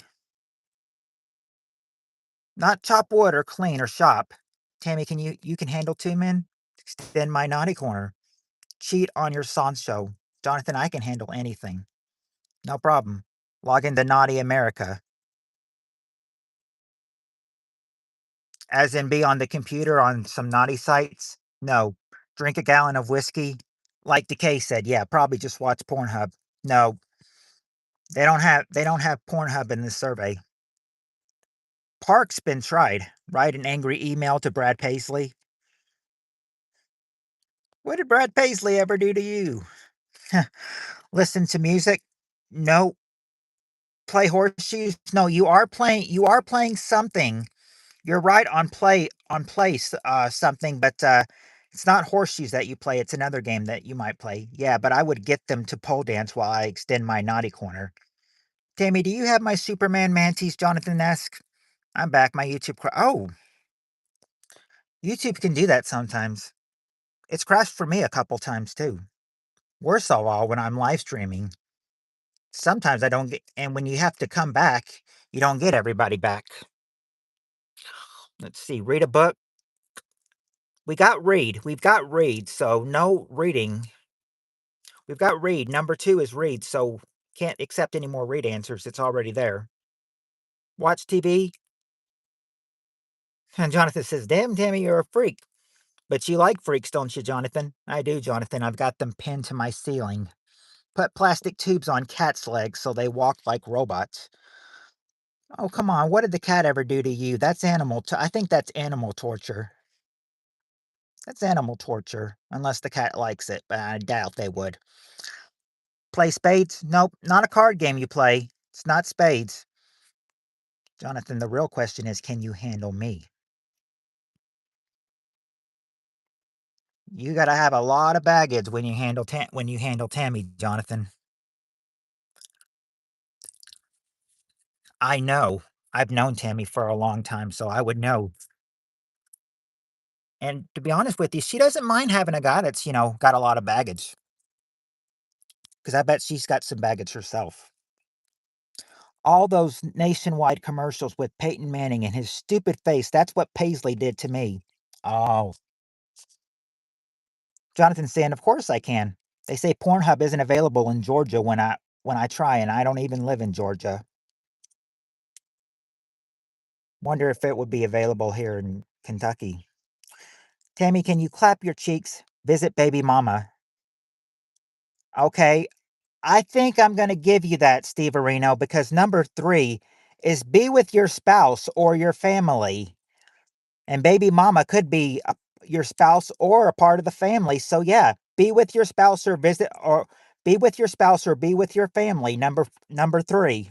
Not chop wood or clean or shop. Tammy, you can handle 2 men? Extend my naughty corner. Cheat on your Sancho. Jonathan, I can handle anything. No problem. Log into Naughty America. As in be on the computer on some naughty sites? No. Drink a gallon of whiskey? Like Decay said, yeah, probably just watch Pornhub. No, they don't have Pornhub in this survey. Park's been tried. Write an angry email to Brad Paisley. What did Brad Paisley ever do to you? Listen to music? No. Play horseshoes? No, you are playing something. You're right on place something, but it's not horseshoes that you play. It's another game that you might play. Yeah, but I would get them to pole dance while I extend my naughty corner. Tammy, do you have my Superman mantis? Jonathan asks. I'm back. My YouTube. Oh, YouTube can do that sometimes. It's crashed for me a couple times too. Worst of all, when I'm live streaming, sometimes I don't get, and when you have to come back, you don't get everybody back. Let's see. Read a book. We've got read. So no reading. We've got read. Number 2 is read. So can't accept any more read answers. It's already there. Watch TV. And Jonathan says, "Damn, Tammy, you're a freak." But you like freaks, don't you, Jonathan? I do, Jonathan. I've got them pinned to my ceiling. Put plastic tubes on cats' legs so they walk like robots. Oh, come on. What did the cat ever do to you? That's I think that's animal torture. That's animal torture. Unless the cat likes it, but I doubt they would. Play spades? Nope. Not a card game you play. It's not spades. Jonathan, the real question is, can you handle me? You gotta have a lot of baggage when when you handle Tammy, Jonathan. I know. I've known Tammy for a long time, so I would know. And to be honest with you, she doesn't mind having a guy that's, got a lot of baggage. Because I bet she's got some baggage herself. All those nationwide commercials with Peyton Manning and his stupid face, that's what Paisley did to me. Oh, Jonathan saying, of course I can. They say Pornhub isn't available in Georgia when I try, and I don't even live in Georgia. Wonder if it would be available here in Kentucky. Tammy, can you clap your cheeks? Visit baby mama. Okay, I think I'm going to give you that, Steve Areno, because number 3 is be with your spouse or your family. And baby mama could be your spouse or a part of the family. So yeah, be with your spouse or be with your spouse or be with your family. Number 3.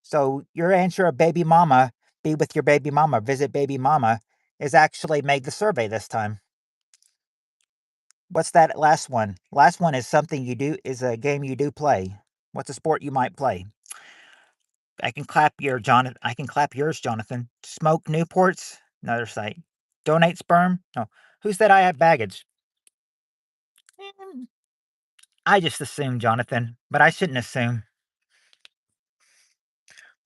So your answer of baby mama, be with your baby mama, visit baby mama, is actually made the survey this time. What's that last one? Last one is is a game you do play. What's a sport you might play? I can clap yours, Jonathan. Smoke Newports? Another site. Donate sperm? No. Who said I have baggage? Mm, I just assumed, Jonathan, but I shouldn't assume.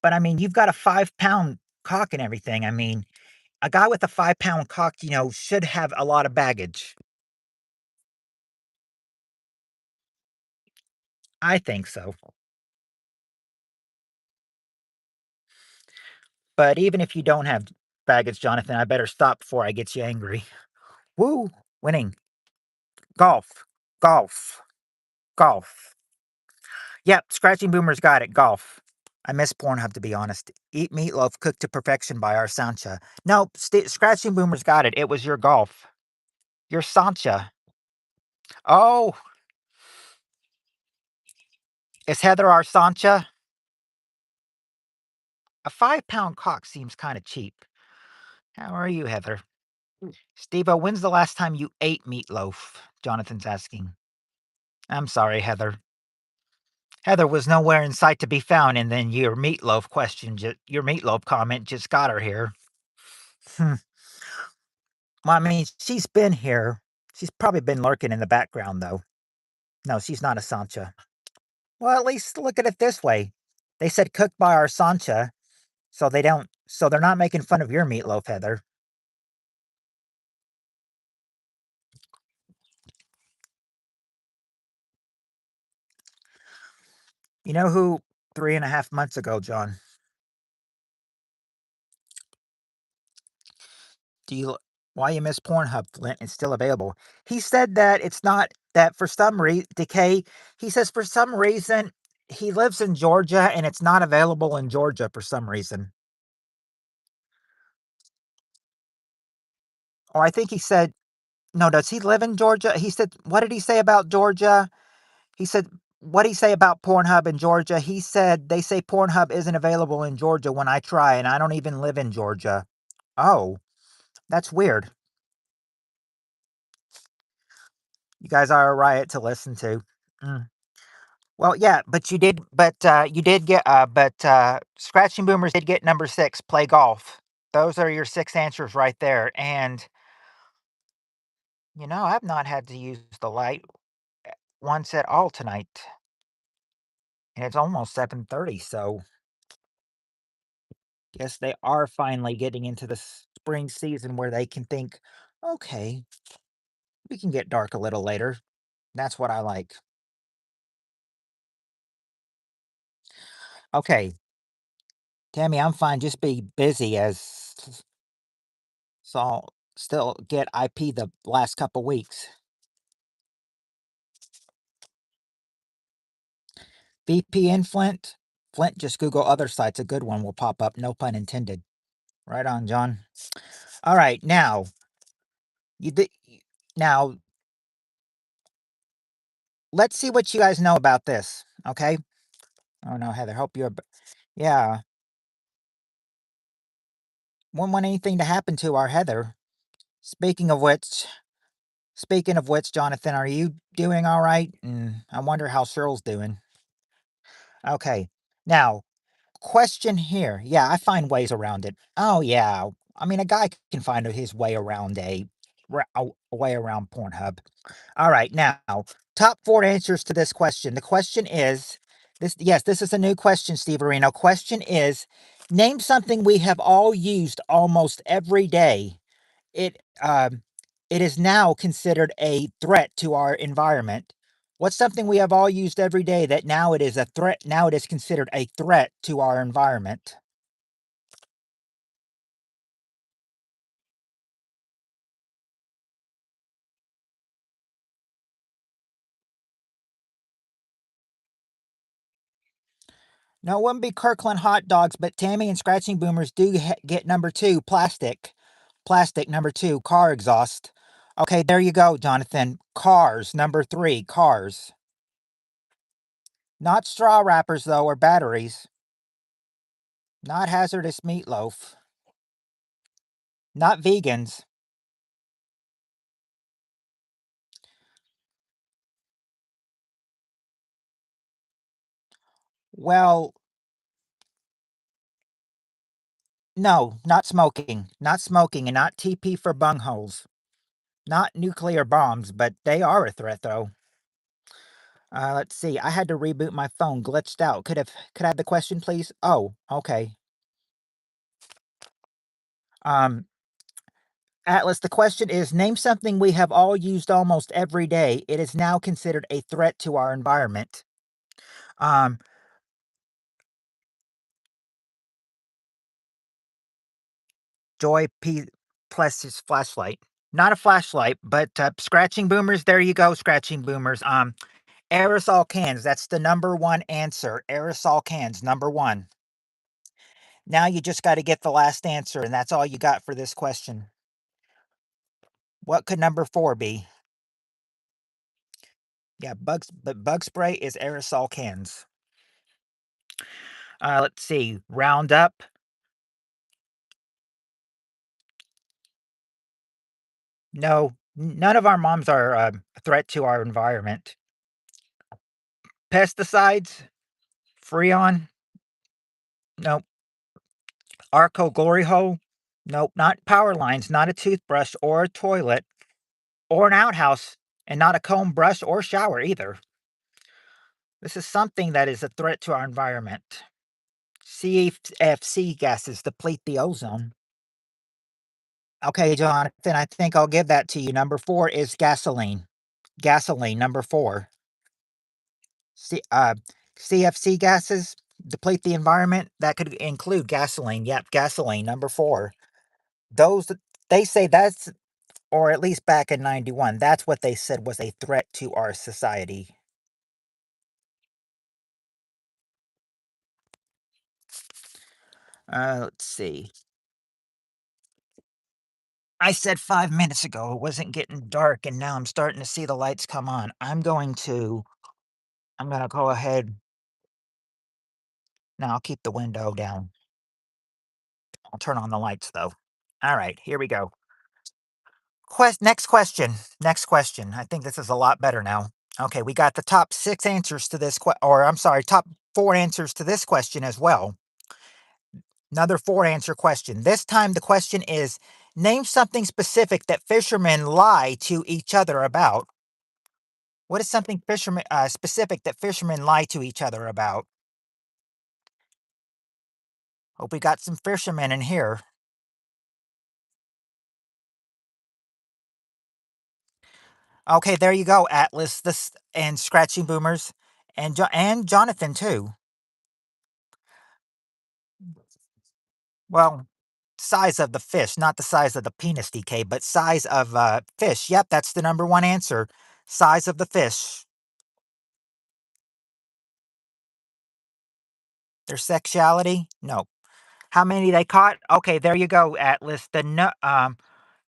But I mean, you've got a 5-pound cock and everything. I mean, A guy with a 5-pound cock, should have a lot of baggage. I think so. But even if you don't have baggage, Jonathan, I better stop before I get you angry. Woo! Winning. Golf. Golf. Golf. Yep, Scratching Boomer's got it. Golf. I miss Pornhub, to be honest. Eat meatloaf cooked to perfection by our Sancha. No, Scratching Boomer's got it. It was your golf. Your Sancha. Oh, is Heather our Sancha? A 5-pound cock seems kind of cheap. How are you, Heather? Steve-O, when's the last time you ate meatloaf? Jonathan's asking. I'm sorry, Heather. Heather was nowhere in sight to be found, and then your meatloaf your meatloaf comment just got her here. Hmm. Well, I mean, she's been here. She's probably been lurking in the background, though. No, she's not a Sancha. Well, at least look at it this way. They said cooked by our Sancha, so they're not making fun of your meatloaf, Heather. You know who 3.5 months ago, John? Do you Why you miss Pornhub, Flint? It's still available. He said that it's not that for some reason, Decay. He says for some reason he lives in Georgia and it's not available in Georgia for some reason. Or I think he said, no, does he live in Georgia? He said, what did he say about Georgia? He said, what did he say about Pornhub in Georgia? He said they say Pornhub isn't available in Georgia when I try, and I don't even live in Georgia. Oh, that's weird. You guys are a riot to listen to. Mm. Well, yeah, you did get, Scratching Boomers did get number 6, play golf. Those are your 6 answers right there. And, I've not had to use the light once at all tonight. And it's almost 7:30, so guess they are finally getting into the spring season where they can think, okay, we can get dark a little later. That's what I like. Okay, Tammy, I'm fine. Just be busy so I'll still get IP the last couple weeks. VPN Flint. Flint, just Google other sites. A good one will pop up. No pun intended. Right on, John. All right, now you did. Now let's see what you guys know about this. Okay. Oh no, Heather, hope you're. Yeah, wouldn't want anything to happen to our Heather. Speaking of which, Jonathan, are you doing all right? And I wonder how Cheryl's doing. Okay. Now, question here. Yeah, I find ways around it. Oh yeah. I mean, a guy can find his way around a way around Pornhub. All right, now top 4 answers to this question. The question is this. Yes, this is a new question, Steve Areno. Question is, name something we have all used almost every day. It um, it is now considered a threat to our environment. What's something we have all used every day that now it is a threat? Now it is considered a threat to our environment. No, it wouldn't be Kirkland hot dogs, but Tammy and Scratching Boomers do get number 2, plastic. Plastic, number 2, car exhaust. Okay, there you go, Jonathan. Cars, number 3, cars. Not straw wrappers, though, or batteries. Not hazardous meatloaf. Not vegans. Well, no, not smoking. Not smoking, and not TP for bungholes. Not nuclear bombs, but they are a threat, though. Let's see. I had to reboot my phone. Glitched out. Could I have the question, please? Oh, okay. Um, Atlas, the question is, name something we have all used almost every day. It is now considered a threat to our environment. Um, Joy P plus his flashlight. Not a flashlight, but scratching boomers. There you go, scratching boomers. Aerosol cans. That's the number one answer. Aerosol cans, number one. Now you just got to get the last answer, and that's all you got for this question. What could number four be? Yeah, but bug spray is aerosol cans. Let's see. Roundup. No, none of our moms are a threat to our environment. Pesticides. Freon. Nope. Arco Glory Hole. Nope. Not power lines. Not a toothbrush or a toilet or an outhouse, and not a comb, brush, or shower either. This is something that is a threat to our environment. CFC gases deplete the ozone. Okay, Jonathan, I think I'll give that to you. Number four is gasoline. Gasoline, number four. C, uh, CFC gases deplete the environment. That could include gasoline. Yep, gasoline, number four. Those, they say that's, or at least back in 91, that's what they said was a threat to our society. Let's see. I said 5 minutes ago it wasn't getting dark, and now I'm starting to see the lights come on. I'm gonna go ahead. Now I'll keep the window down. I'll turn on the lights though. All right, here we go. Next question. Next question. I think this is a lot better now. Okay, we got the top six answers to this or I'm sorry, top four answers to this question as well. Another four answer question. This time the question is, name something specific that fishermen lie to each other about. What is something fishermen specific that fishermen lie to each other about? Hope we got some fishermen in here. Okay, there you go, Atlas. This and Scratching Boomers, and Jonathan too. Well, size of the fish, not the size of the penis, DK, but size of fish. Yep, that's the number one answer. Size of the fish. Their sexuality? No. How many they caught? Okay, there you go, Atlas. The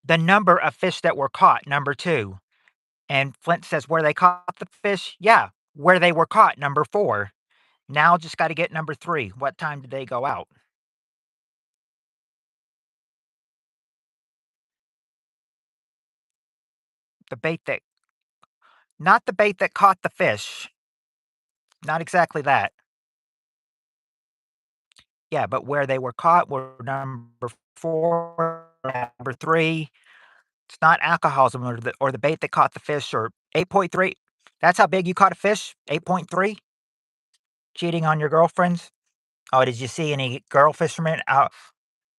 number of fish that were caught, number two. And Flint says where they caught the fish. Yeah, where they were caught, number four. Now just got to get number three. What time did they go out? The bait that, not the bait that caught the fish. Not exactly that. Yeah, but where they were caught were number four, number three. It's not alcoholism or the bait that caught the fish or 8.3. That's how big you caught a fish? 8.3? Cheating on your girlfriends? Oh, did you see any girl fishermen out?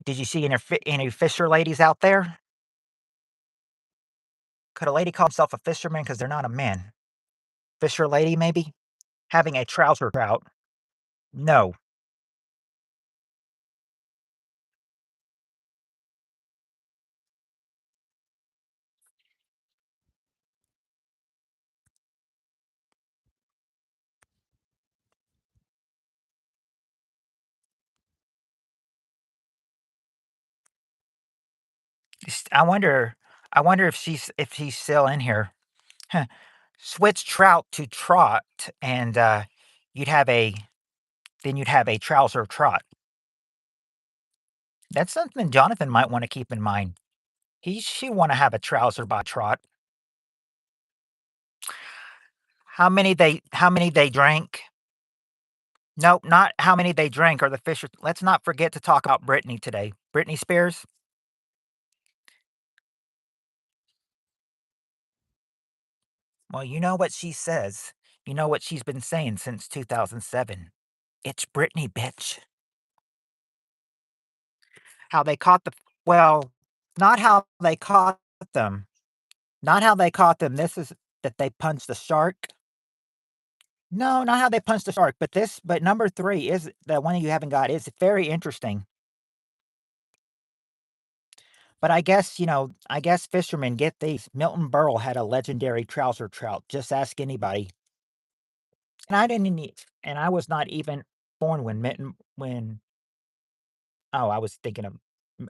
Did you see any fisher ladies out there? Could a lady call herself a fisherman because they're not a man? Fisher lady, maybe? Having a trouser trout? No. I wonder. I wonder if she's still in here. Huh. Switch trout to trot, and you'd have a then you'd have a trouser trot. That's something Jonathan might want to keep in mind. She want to have a trouser by trot. How many they drank? Nope, not how many they drank or the Fisher. Let's not forget to talk about Britney today. Britney Spears. Well, you know what she says. You know what she's been saying since 2007. It's Britney, bitch. How they caught the well. Not how they caught them. Not how they caught them. This is that they punched the shark. No, not how they punched the shark, but number 3 is the one you haven't got. It's very interesting. But I guess fishermen get these. Milton Berle had a legendary trouser trout. Just ask anybody. And I didn't e and I was not even born when Milton when oh, I was thinking of M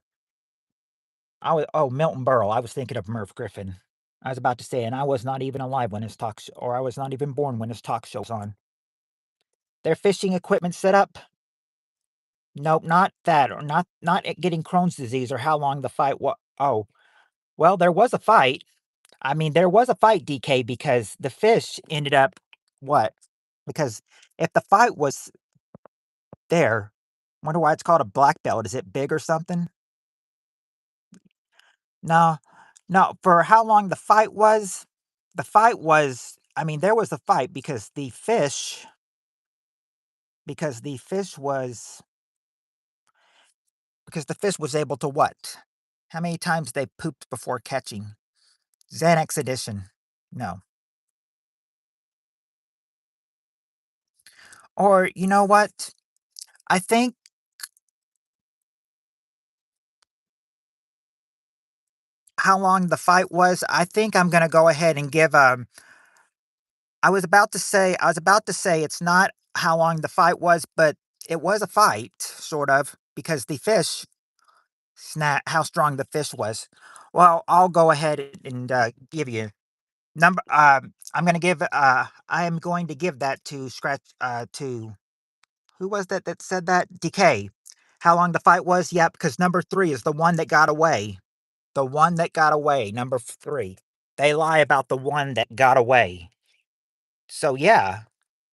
Milton Berle. I was thinking of Merv Griffin. I was about to say, and I was not even alive when his or I was not even born when his talk show was on. Their fishing equipment set up? Nope, not that, or not it getting Crohn's disease or how long the fight oh, well, there was a fight. I mean, there was a fight, DK, because the fish ended up what? Because if the fight was there, wonder why it's called a black belt. Is it big or something? No, no, for how long the fight was I mean, there was a fight because the fish was because the fish was able to what? How many times they pooped before catching? Xanax edition. No. Or you know what? I think how long the fight was, I think I'm gonna go ahead and give I was about to say it's not how long the fight was, but it was a fight, sort of, because the fish how strong the fish was. Well, I'll go ahead and give you I am going to give that to to who was that said that? Decay. How long the fight was? Yep, because number 3 is the one that got away. The one that got away, number 3. They lie about the one that got away. So yeah,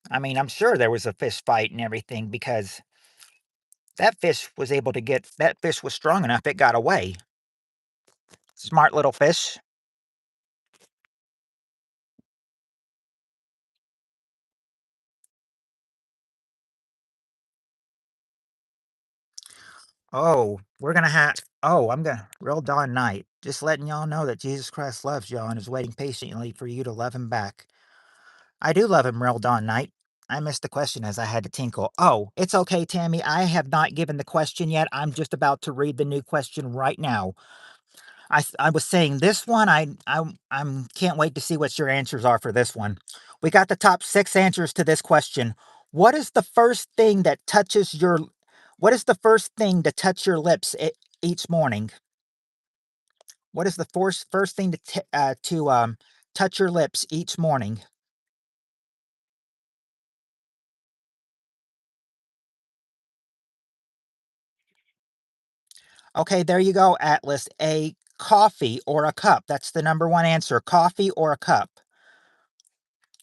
I mean, I'm sure there was a fish fight and everything because that fish was strong enough it got away. Smart little fish. I'm gonna real dawn night. Just letting y'all know that Jesus Christ loves y'all and is waiting patiently for you to love him back. I do love him, real dawn night. I missed the question as I had to tinkle. Oh, it's okay, Tammy. I have not given the question yet. I'm just about to read the new question right now. I was saying this one. I'm can't wait to see what your answers are for this one. We got the top 6 answers to this question. What is the first thing that touches your What is the first thing to touch your lips each morning? What is the first thing to touch your lips each morning? Okay, there you go, Atlas. A coffee or a cup. That's the number 1 answer. Coffee or a cup.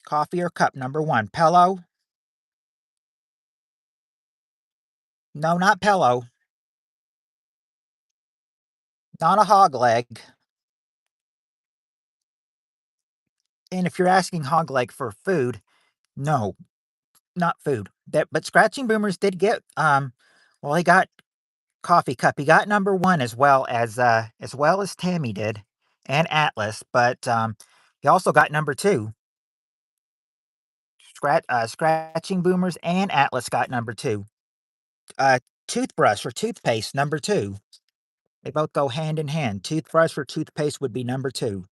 Coffee or cup, number 1. Pillow? No, not pillow. Not a hog leg. And if you're asking hog leg for food, no, not food. But scratching boomers did get well, he got coffee cup. He got number 1 as well as Tammy did and Atlas, but he also got number 2. Scratching boomers and Atlas got number 2. Uh Toothbrush or toothpaste number 2. They both go hand in hand. Toothbrush or toothpaste would be number 2.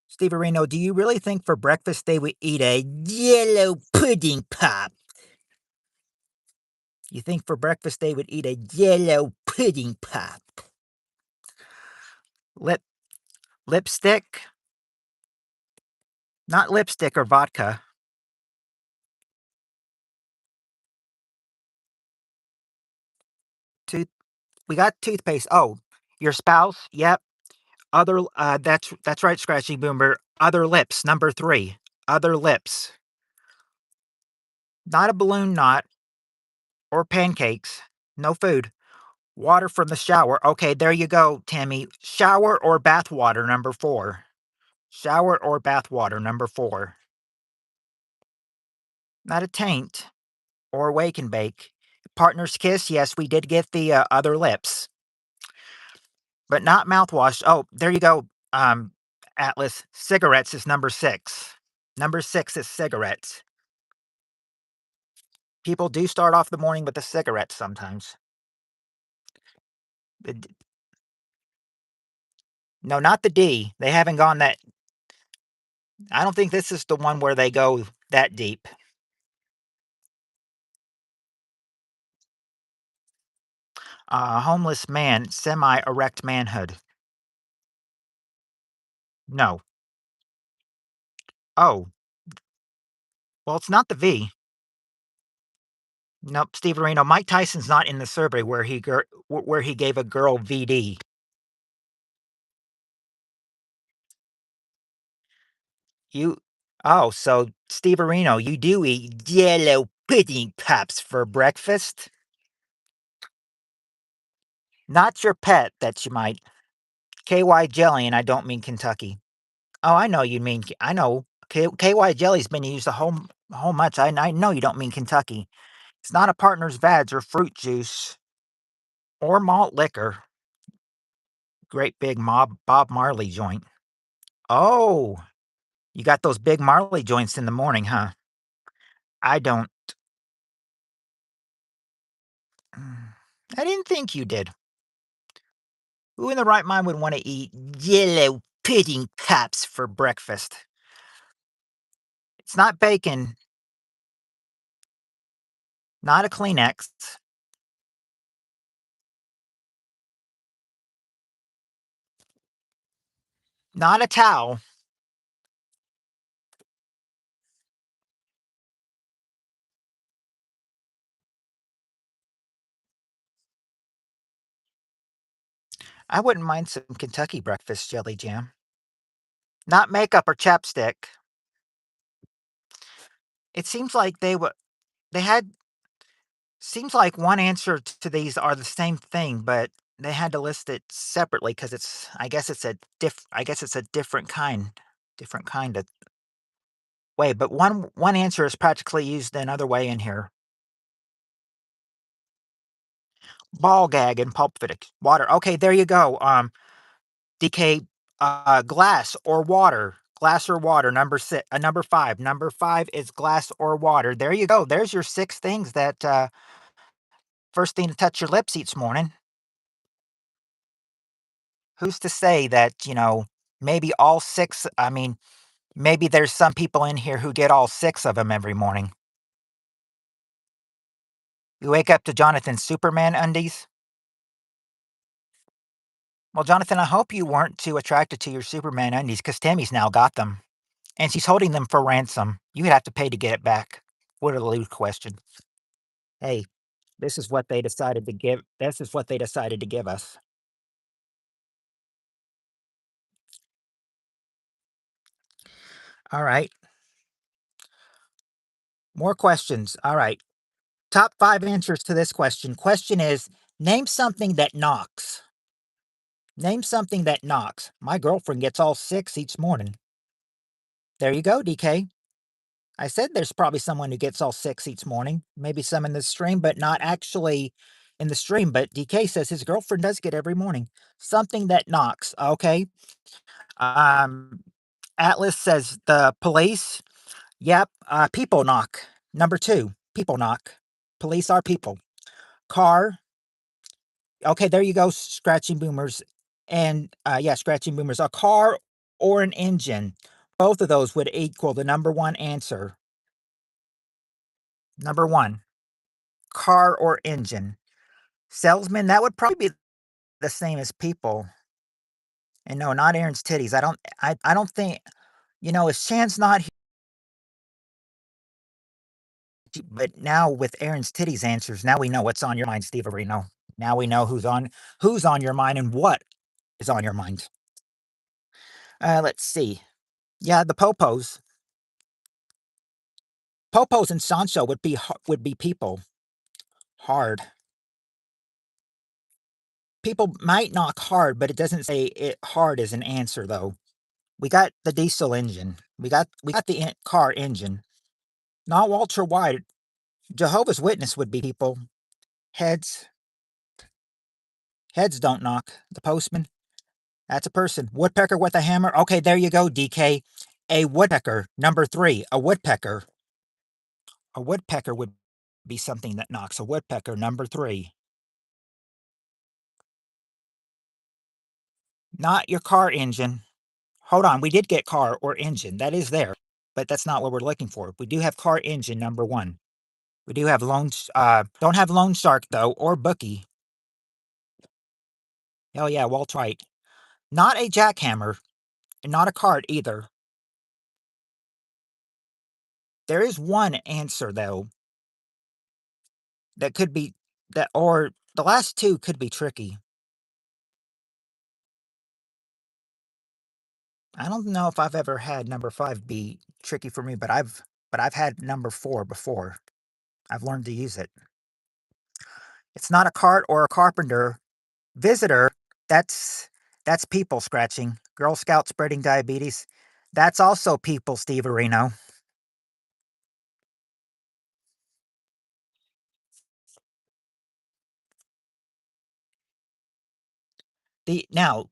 Steve Areno, do you really think for breakfast they would eat a yellow pudding pop? You think for breakfast they would eat a yellow pudding pop? Lip lipstick? Not lipstick or vodka. Tooth we got toothpaste. Oh, your spouse? Yep. That's right, Scratchy Boomer. Other lips, number 3. Other lips. Not a balloon knot or pancakes. No food. Water from the shower. Okay, there you go, Tammy. Shower or bath water, number 4. Shower or bath water, number 4. Not a taint or wake and bake. Partner's kiss, yes, we did get the, other lips, but not mouthwash. Oh, there you go, Atlas. Cigarettes is number 6. Number 6 is cigarettes. People do start off the morning with a cigarette sometimes. The d No, not the D. They haven't gone that I don't think this is the one where they go that deep. Homeless man, semi-erect manhood. No. Oh, well, it's not the V. Nope, Steve Areno. Mike Tyson's not in the survey where he gave a girl VD. You so Steve Areno, you do eat yellow pudding cups for breakfast? Not your pet that you might. KY jelly, and I don't mean Kentucky. Oh, I know you mean I know. KY jelly's been used a whole much. I know you don't mean Kentucky. It's not a partner's veg or fruit juice or malt liquor. Great big Bob Marley joint. Oh, you got those big Marley joints in the morning, huh? I don't. I didn't think you did. Who in the right mind would want to eat yellow pudding cups for breakfast? It's not bacon, not a Kleenex, not a towel. I wouldn't mind some Kentucky breakfast jelly jam. Not makeup or chapstick. It seems like they had seems like one answer to these are the same thing, but they had to list it separately because I guess it's a different kind of way. But one answer is practically used another way in here. Ball gag and pulp fic. Water. Okay, there you go. DK, glass or water. Glass or water. Number 5. Number 5 is glass or water. There you go. There's your 6 things that first thing to touch your lips each morning. Who's to say that, maybe all 6 I mean, maybe there's some people in here who get all 6 of them every morning. You wake up to Jonathan's Superman undies? Well, Jonathan, I hope you weren't too attracted to your Superman undies because Tammy's now got them, and she's holding them for ransom. You would have to pay to get it back. What a lewd question. Hey, this is what they decided to give us. All right, more questions. All right. Top 5 answers to this question. Question is, name something that knocks. Name something that knocks. My girlfriend gets all 6 each morning. There you go, DK. I said there's probably someone who gets all 6 each morning. Maybe some in the stream, but not actually in the stream. But DK says his girlfriend does get every morning. Something that knocks. Okay. Um, Atlas says the police. Yep. People knock. Number 2, people knock. Police are people. Car. Okay, there you go, scratching boomers. And yeah, scratching boomers. A car or an engine. Both of those would equal the number 1 answer. Number 1, car or engine. Salesman, that would probably be the same as people. And no, not Aaron's titties. I don't think, if Shan's not here, but now with Aaron's titties answers, now we know what's on your mind, Steve Areno. Now we know who's on your mind and what is on your mind. Let's see. Yeah, the popos. Popos and Sancho would be people. Hard. People might knock hard, but it doesn't say it hard as an answer though. We got the diesel engine. We got the car engine. Not Walter White. Jehovah's Witness would be people. Heads. Heads don't knock. The postman. That's a person. Woodpecker with a hammer. Okay, there you go, DK. A woodpecker. Number 3. A woodpecker. A woodpecker would be something that knocks. A woodpecker. Number 3. Not your car engine. Hold on. We did get car or engine. That is there, but that's not what we're looking for. We do have car engine. Number 1. We do have don't have Lone Shark though, or Bookie. Oh yeah, Walt's right. Not a jackhammer, and not a cart either. There is one answer though that could be that, or the last 2 could be tricky. I don't know if I've ever had number 5 be tricky for me, but I've had number 4 before. I've learned to use it. It's not a cart or a carpenter. Visitor, that's people scratching. Girl Scout spreading diabetes. That's also people, Steve Areno. Now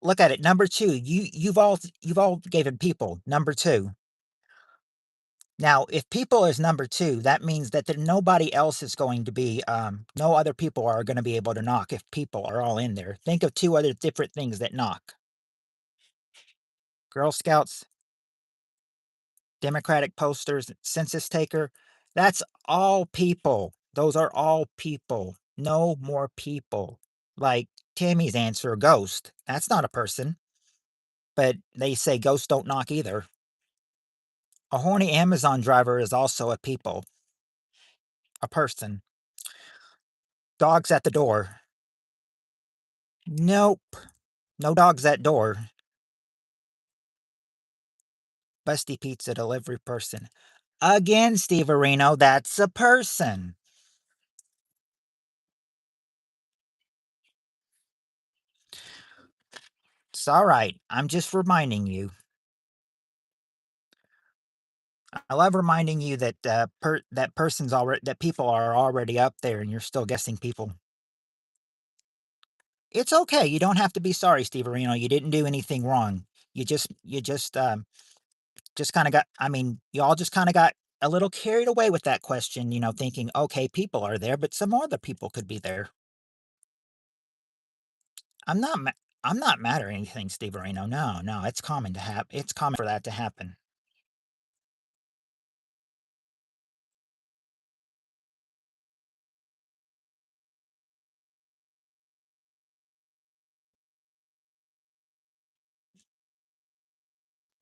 look at it. Number 2, you've all given people. Number 2. Now, if people is number 2, that means that nobody else is going to be, no other people are going to be able to knock if people are all in there. Think of 2 other different things that knock. Girl Scouts, Democratic posters, census taker. That's all people. Those are all people. No more people. Like Tammy's answer, ghost. That's not a person. But they say ghosts don't knock either. A horny Amazon driver is also a people. A person. Dogs at the door. Nope. No dogs at door. Busty pizza delivery person. Again, Steve Areno, that's a person. It's all right. I'm just reminding you. I love reminding you that that people are already up there, and you're still guessing people. It's okay. You don't have to be sorry, Steve Areno. You didn't do anything wrong. You just kind of got. I mean, you all just kind of got a little carried away with that question. Thinking, okay, people are there, but some other people could be there. I'm not. I'm not mad or anything, Steve Areno. No, no, it's common to have. It's common for that to happen.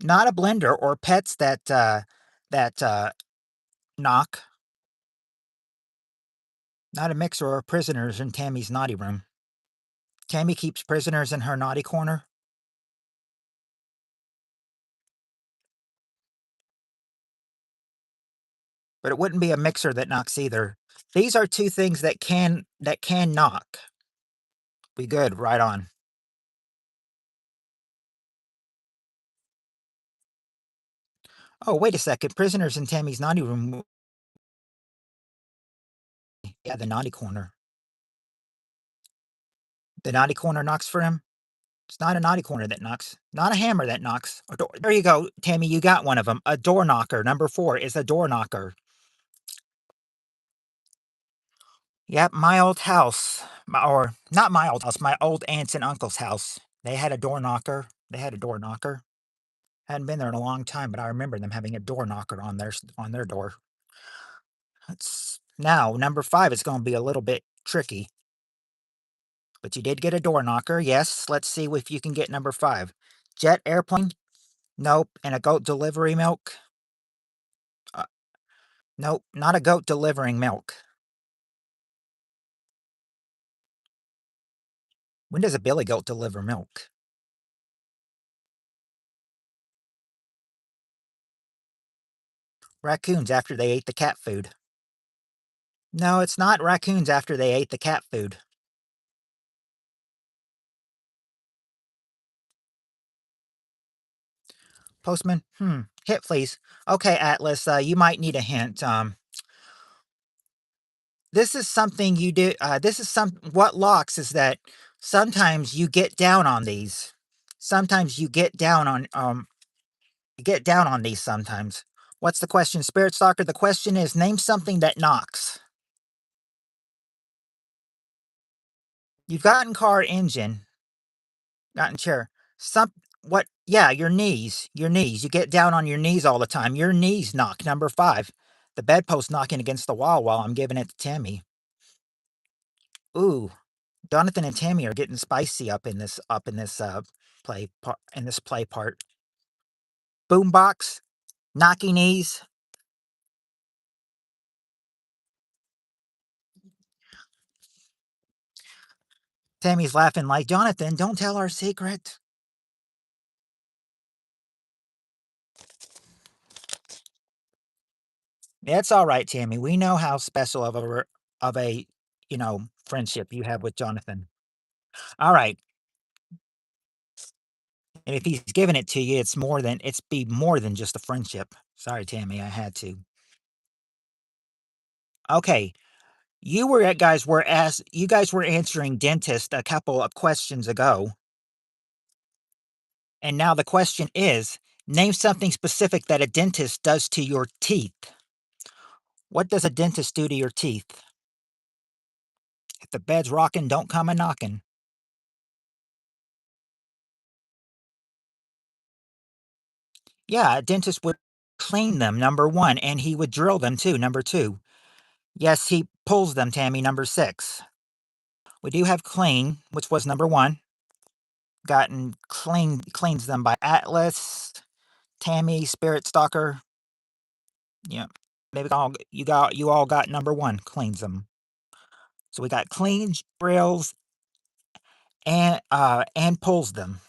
Not a blender or pets that knock. Not a mixer or prisoners in Tammy's naughty room. Tammy keeps prisoners in her naughty corner. But it wouldn't be a mixer that knocks either. These are 2 things that can knock. We good, right on. Oh, wait a second. Prisoners in Tammy's naughty room. Yeah, the naughty corner. The naughty corner knocks for him. It's not a naughty corner that knocks. Not a hammer that knocks. There you go, Tammy. You got one of them. A door knocker. Number 4 is a door knocker. Yep, my old house, or not my old house, my old aunts and uncle's house. They had a door knocker. They had a door knocker. Hadn't been there in a long time, but I remember them having a door knocker on their door. Now number 5 is going to be a little bit tricky, but you did get a door knocker. Yes, let's see if you can get number 5. Jet airplane. Nope. And a goat delivery milk. Uh, nope, not a goat delivering milk. When does a billy goat deliver milk? Raccoons after they ate the cat food. No, it's not raccoons after they ate the cat food. Postman? Hit, please. Okay, Atlas, you might need a hint. this is something you do. This is some what locks is that sometimes you get down on these. Sometimes you get down on these sometimes. What's the question, Spirit Stalker? The question is name something that knocks. You've gotten car engine, gotten chair. Some what yeah, your knees. Your knees. You get down on your knees all the time. Your knees knock, number 5. The bedpost knocking against the wall while I'm giving it to Tammy. Ooh, Jonathan and Tammy are getting spicy in this play part. Boombox, knocky knees. Tammy's laughing like Jonathan. Don't tell our secret. It's all right, Tammy. We know how special of a friendship you have with Jonathan. All right, and if he's giving it to you, it's be more than just a friendship. Sorry, Tammy, I had to. Okay, you guys were answering dentist a couple of questions ago. And now the question is name something specific that a dentist does to your teeth. What does a dentist do to your teeth? If the bed's rocking, don't come a knocking. Yeah, a dentist would clean them, number 1, and he would drill them too, number 2. Yes, he pulls them, Tammy, number 6. We do have clean, which was number 1. Gotten cleans them by Atlas, Tammy, Spirit Stalker. Yeah. You all got number 1, cleans them. So we got cleans, drills, and pulls them.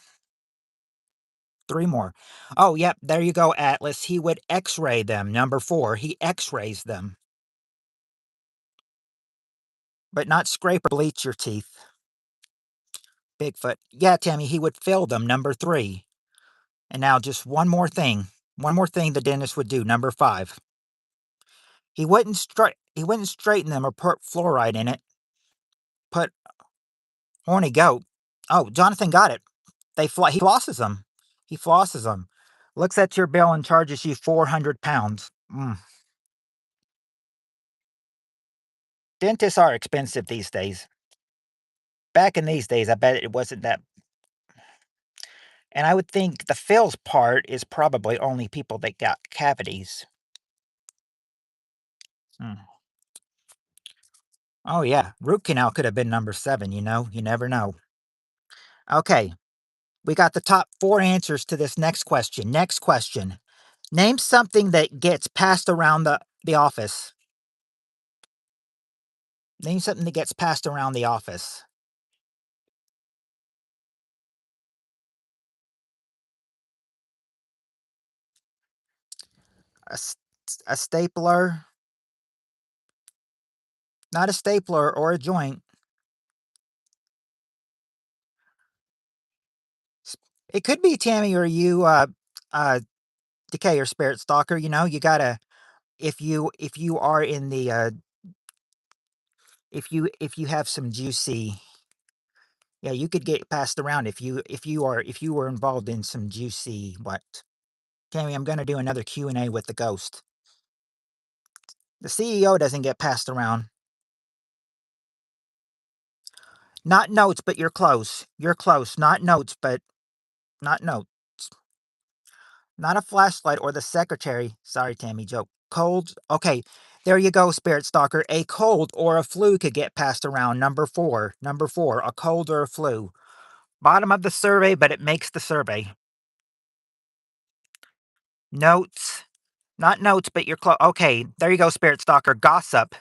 3 more. Oh, yep, there you go, Atlas. He would X-ray them. Number 4, he X-rays them. But not scrape or bleach your teeth. Bigfoot. Yeah, Tammy, he would fill them. Number 3. And now just one more thing. One more thing the dentist would do. Number 5. He wouldn't straighten them or put fluoride in it. Put horny goat. Oh, Jonathan got it. He flosses them. He flosses them. Looks at your bill and charges you 400 pounds. Dentists are expensive these days. Back in these days, I bet it wasn't that. And I would think the fills part is probably only people that got cavities. Hmm. Oh, yeah. Root canal could have been number 7, you know? You never know. Okay. We got the top 4 answers to this next question. Next question. Name something that gets passed around the office. Name something that gets passed around the office. A, s- a stapler. Not a stapler or a joint. It could be Tammy or you, uh, Decay or Spirit Stalker. You know, you gotta if you are in the if you have some juicy, yeah, you could get passed around if you were involved in some juicy what? Tammy, I'm gonna do another Q&A with the ghost. The CEO doesn't get passed around. Not notes, but you're close. You're close. Not notes, but not notes. Not a flashlight or the secretary. Sorry, Tammy, joke. Cold. Okay, there you go, Spirit Stalker. A cold or a flu could get passed around. Number 4. Number 4. A cold or a flu. Bottom of the survey, but it makes the survey. Notes. Not notes, but you're close. Okay, there you go, Spirit Stalker. Gossip.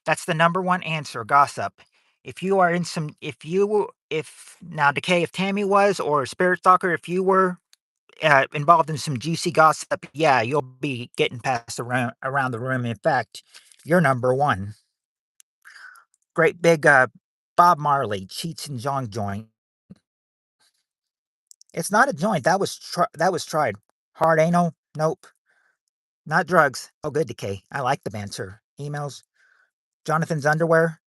That's the number 1 answer. Gossip. If you are in some, if now Decay, if Tammy was, or Spirit Stalker, if you were involved in some juicy gossip, yeah, you'll be getting passed around the room. In fact, you're number 1. Great big Bob Marley cheats and John joint. It's not a joint. That was tried. Hard anal. Nope. Not drugs. Oh, good, Decay. I like the banter. Emails. Jonathan's underwear?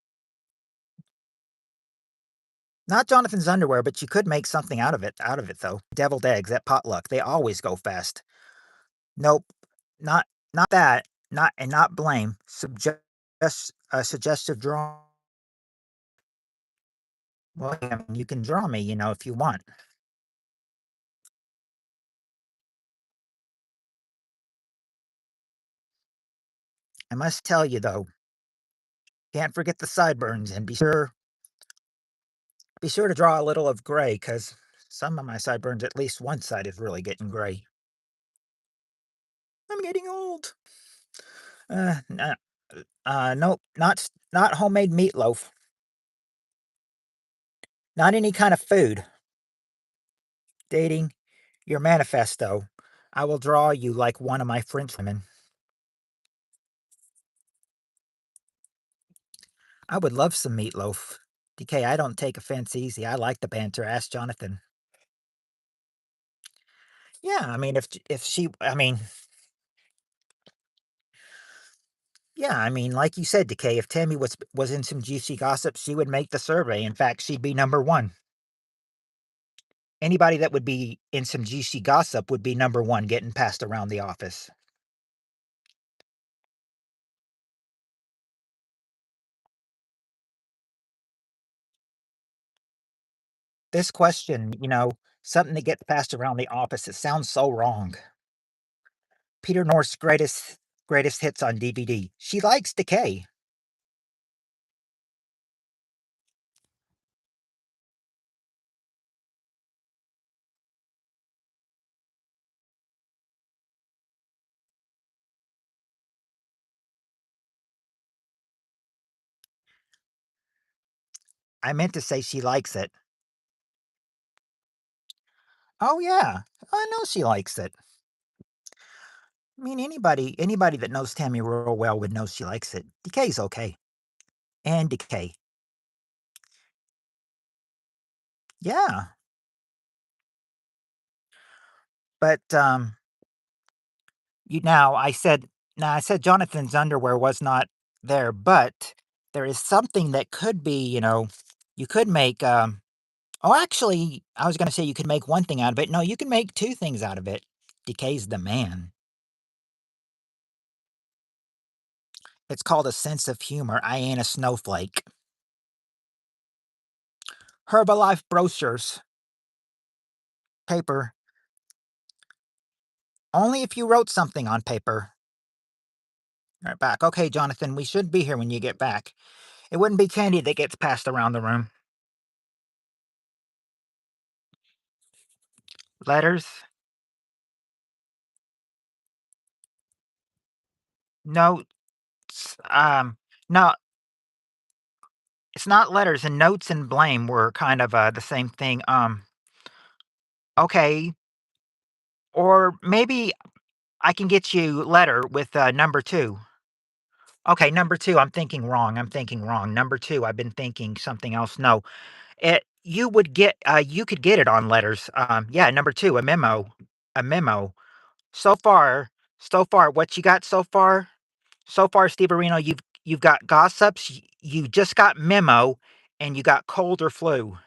Not Jonathan's underwear, but you could make something out of it, though. Deviled eggs at potluck, they always go fast. Nope, not that, not blame, suggestive draw. Well, I mean, you can draw me, if you want. I must tell you, though, can't forget the sideburns, and be sure to draw a little of gray, because some of my sideburns, at least one side is really getting gray. I'm getting old. Nah, nope, not homemade meatloaf. Not any kind of food. Dating, your manifesto. I will draw you like one of my French women. I would love some meatloaf. DK, I don't take offense easy. I like the banter. Ask Jonathan. Yeah, I mean, if she, I mean, yeah, I mean, like you said, DK, if Tammy was in some juicy gossip, she would make the survey. In fact, she'd be number one. Anybody that would be in some juicy gossip would be number one, getting passed around the office. This question, something that gets passed around the office, it sounds so wrong. Peter North's greatest hits on DVD. She likes Decay. I meant to say she likes it. Oh yeah, I know she likes it. I mean, anybody that knows Tammy real well would know she likes it. Decay's okay, and Decay. Yeah, but you now I said Jonathan's underwear was not there, but there is something that could be. You could make. Oh, actually, I was going to say you could make one thing out of it. No, you can make two things out of it. Decay's the man. It's called a sense of humor. I ain't a snowflake. Herbalife brochures, paper. Only if you wrote something on paper. Right back. Okay, Jonathan, we should be here when you get back. It wouldn't be candy that gets passed around the room. Letters? Notes? No, it's not letters. And notes and blame were kind of the same thing. Okay. Or maybe I can get you letter with number two. Okay, number two. I'm thinking wrong. I'm thinking wrong. Number two. I've been thinking something else. No, you could get it on letters. Yeah, number two, a memo. So far, what you got so far? So far, Steve Areno, you've got gossips, you just got memo, and you got cold or flu.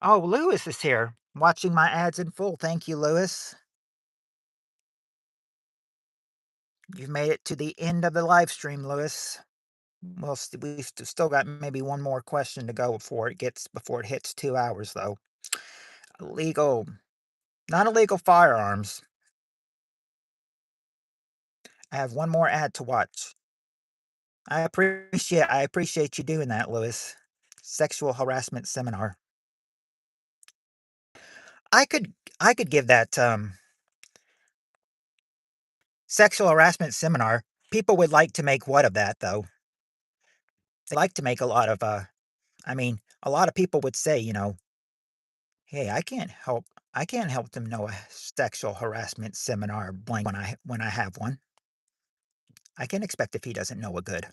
Oh, Lewis is here, watching my ads in full. Thank you, Lewis. You've made it to the end of the live stream, Lewis. Well, we've still got maybe one more question to go before it hits 2 hours, though. Illegal, not illegal firearms. I have one more ad to watch. I appreciate you doing that, Lewis. Sexual harassment seminar. I could give that sexual harassment seminar. People would like to make what of that though? They like to make a lot of I mean, a lot of people would say, "Hey, I can't help them know a sexual harassment seminar blank when I have one. I can expect if he doesn't know a good."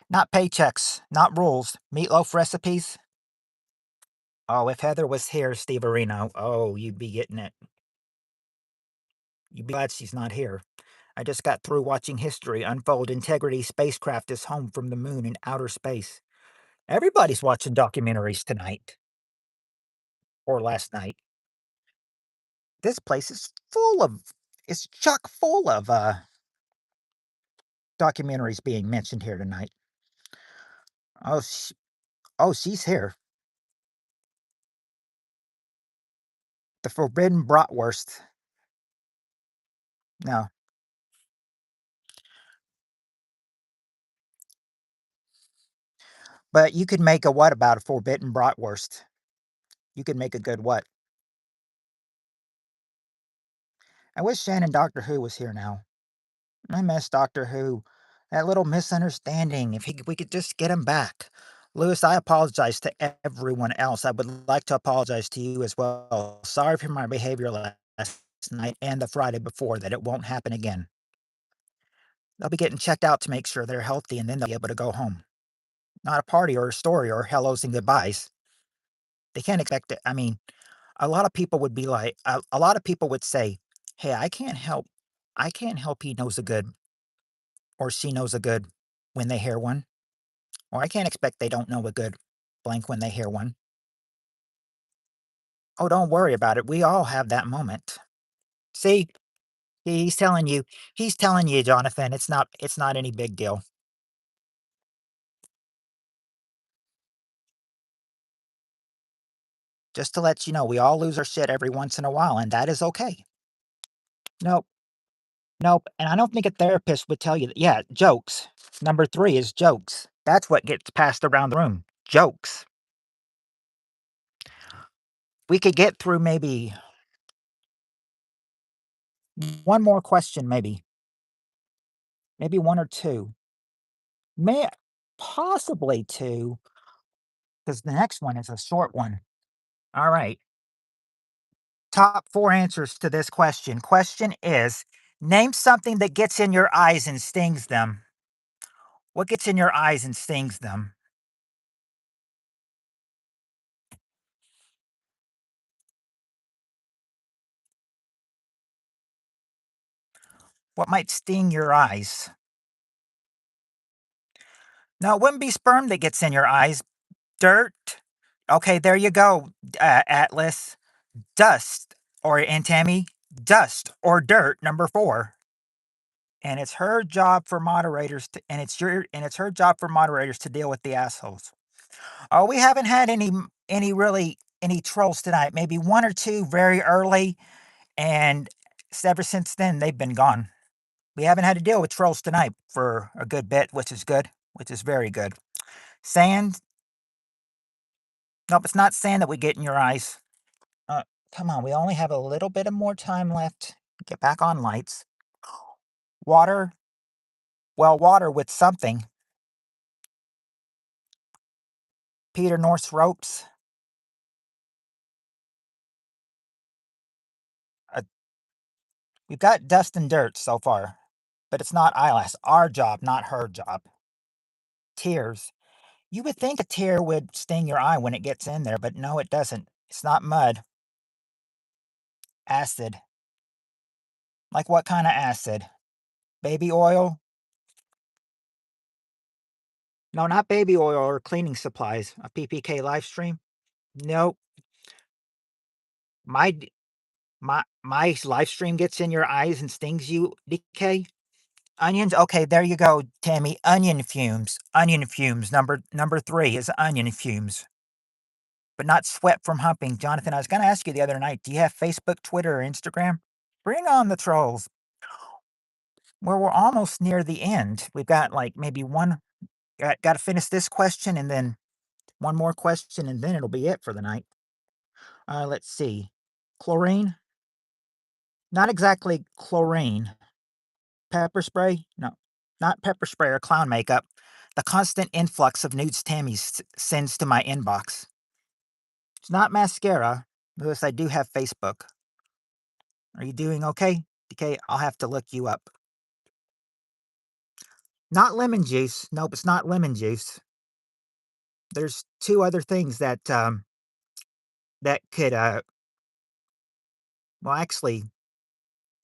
Not paychecks, not rules, meatloaf recipes. Oh, if Heather was here, Steve Areno, oh, you'd be getting it. You'd be glad she's not here. I just got through watching history unfold. Integrity spacecraft is home from the moon in outer space. Everybody's watching documentaries tonight or last night. This place is full of it's chock full of documentaries being mentioned here tonight. Oh, she's here. The forbidden bratwurst. No, but you could make a what about a forbidden bratwurst? You could make a good what? I wish Shannon Doctor Who was here now. I miss Doctor Who. That little misunderstanding. If we could just get him back. Lewis, I apologize to everyone else. I would like to apologize to you as well. Sorry for my behavior last night and the Friday before, that it won't happen again. They'll be getting checked out to make sure they're healthy, and then they'll be able to go home. Not a party or a story or hellos and goodbyes. They can't expect it. I mean, a lot of people would be like, a lot of people would say, "Hey, I can't help he knows a good or she knows a good when they hear one, or I can't expect they don't know a good blank when they hear one." Oh, don't worry about it. We all have that moment. See, he's telling you, Jonathan. It's not any big deal. Just to let you know, we all lose our shit every once in a while, and that is okay. Nope, nope. And I don't think a therapist would tell you that. Yeah, jokes. Number three is jokes. That's what gets passed around the room. Jokes. We could get through maybe one more question, maybe one or two, may possibly two, because the next one is a short one. All right. Top four answers to this question. Question is, name something that gets in your eyes and stings them. What gets in your eyes and stings them? What might sting your eyes? No, it wouldn't be sperm that gets in your eyes. Dirt. Okay, there you go, Atlas. Dust, or and Tammy, dust or dirt. Number four. And it's her job for moderators to, and it's her job for moderators to deal with the assholes. Oh, we haven't had any trolls tonight. Maybe one or two very early, and ever since then they've been gone. We haven't had to deal with trolls tonight for a good bit, which is good, which is very good. Sand? Nope, it's not sand that we get in your eyes. Uh, Come on, we only have a little bit of more time left. Get back on lights. Water? Well, water with something. Peter North's ropes. Uh, we've got dust and dirt so far, but it's not eyelash. Our job, not her job. Tears. You would think a tear would sting your eye when it gets in there, but no, it doesn't. It's not mud. Acid. Like what kind of acid? Baby oil? No, not baby oil or cleaning supplies. A PPK live stream? Nope. My my live stream gets in your eyes and stings you, DK. Onions? Okay, there you go, Tammy. Onion fumes. Onion fumes. Number three is onion fumes. But not sweat from humping. Jonathan, I was gonna ask you the other night, do you have Facebook, Twitter, or Instagram? Bring on the trolls. Well, we're almost near the end. We've got like maybe one. Got to finish this question and then one more question, and then it'll be it for the night. Let's see. Chlorine? Not exactly chlorine. Pepper spray? No, not pepper spray or clown makeup. The constant influx of nudes Tammy sends to my inbox. It's not mascara. Lewis, I do have Facebook. Are you doing okay? Okay, I'll have to look you up. Not lemon juice. Nope, it's not lemon juice. There's two other things that could well, actually,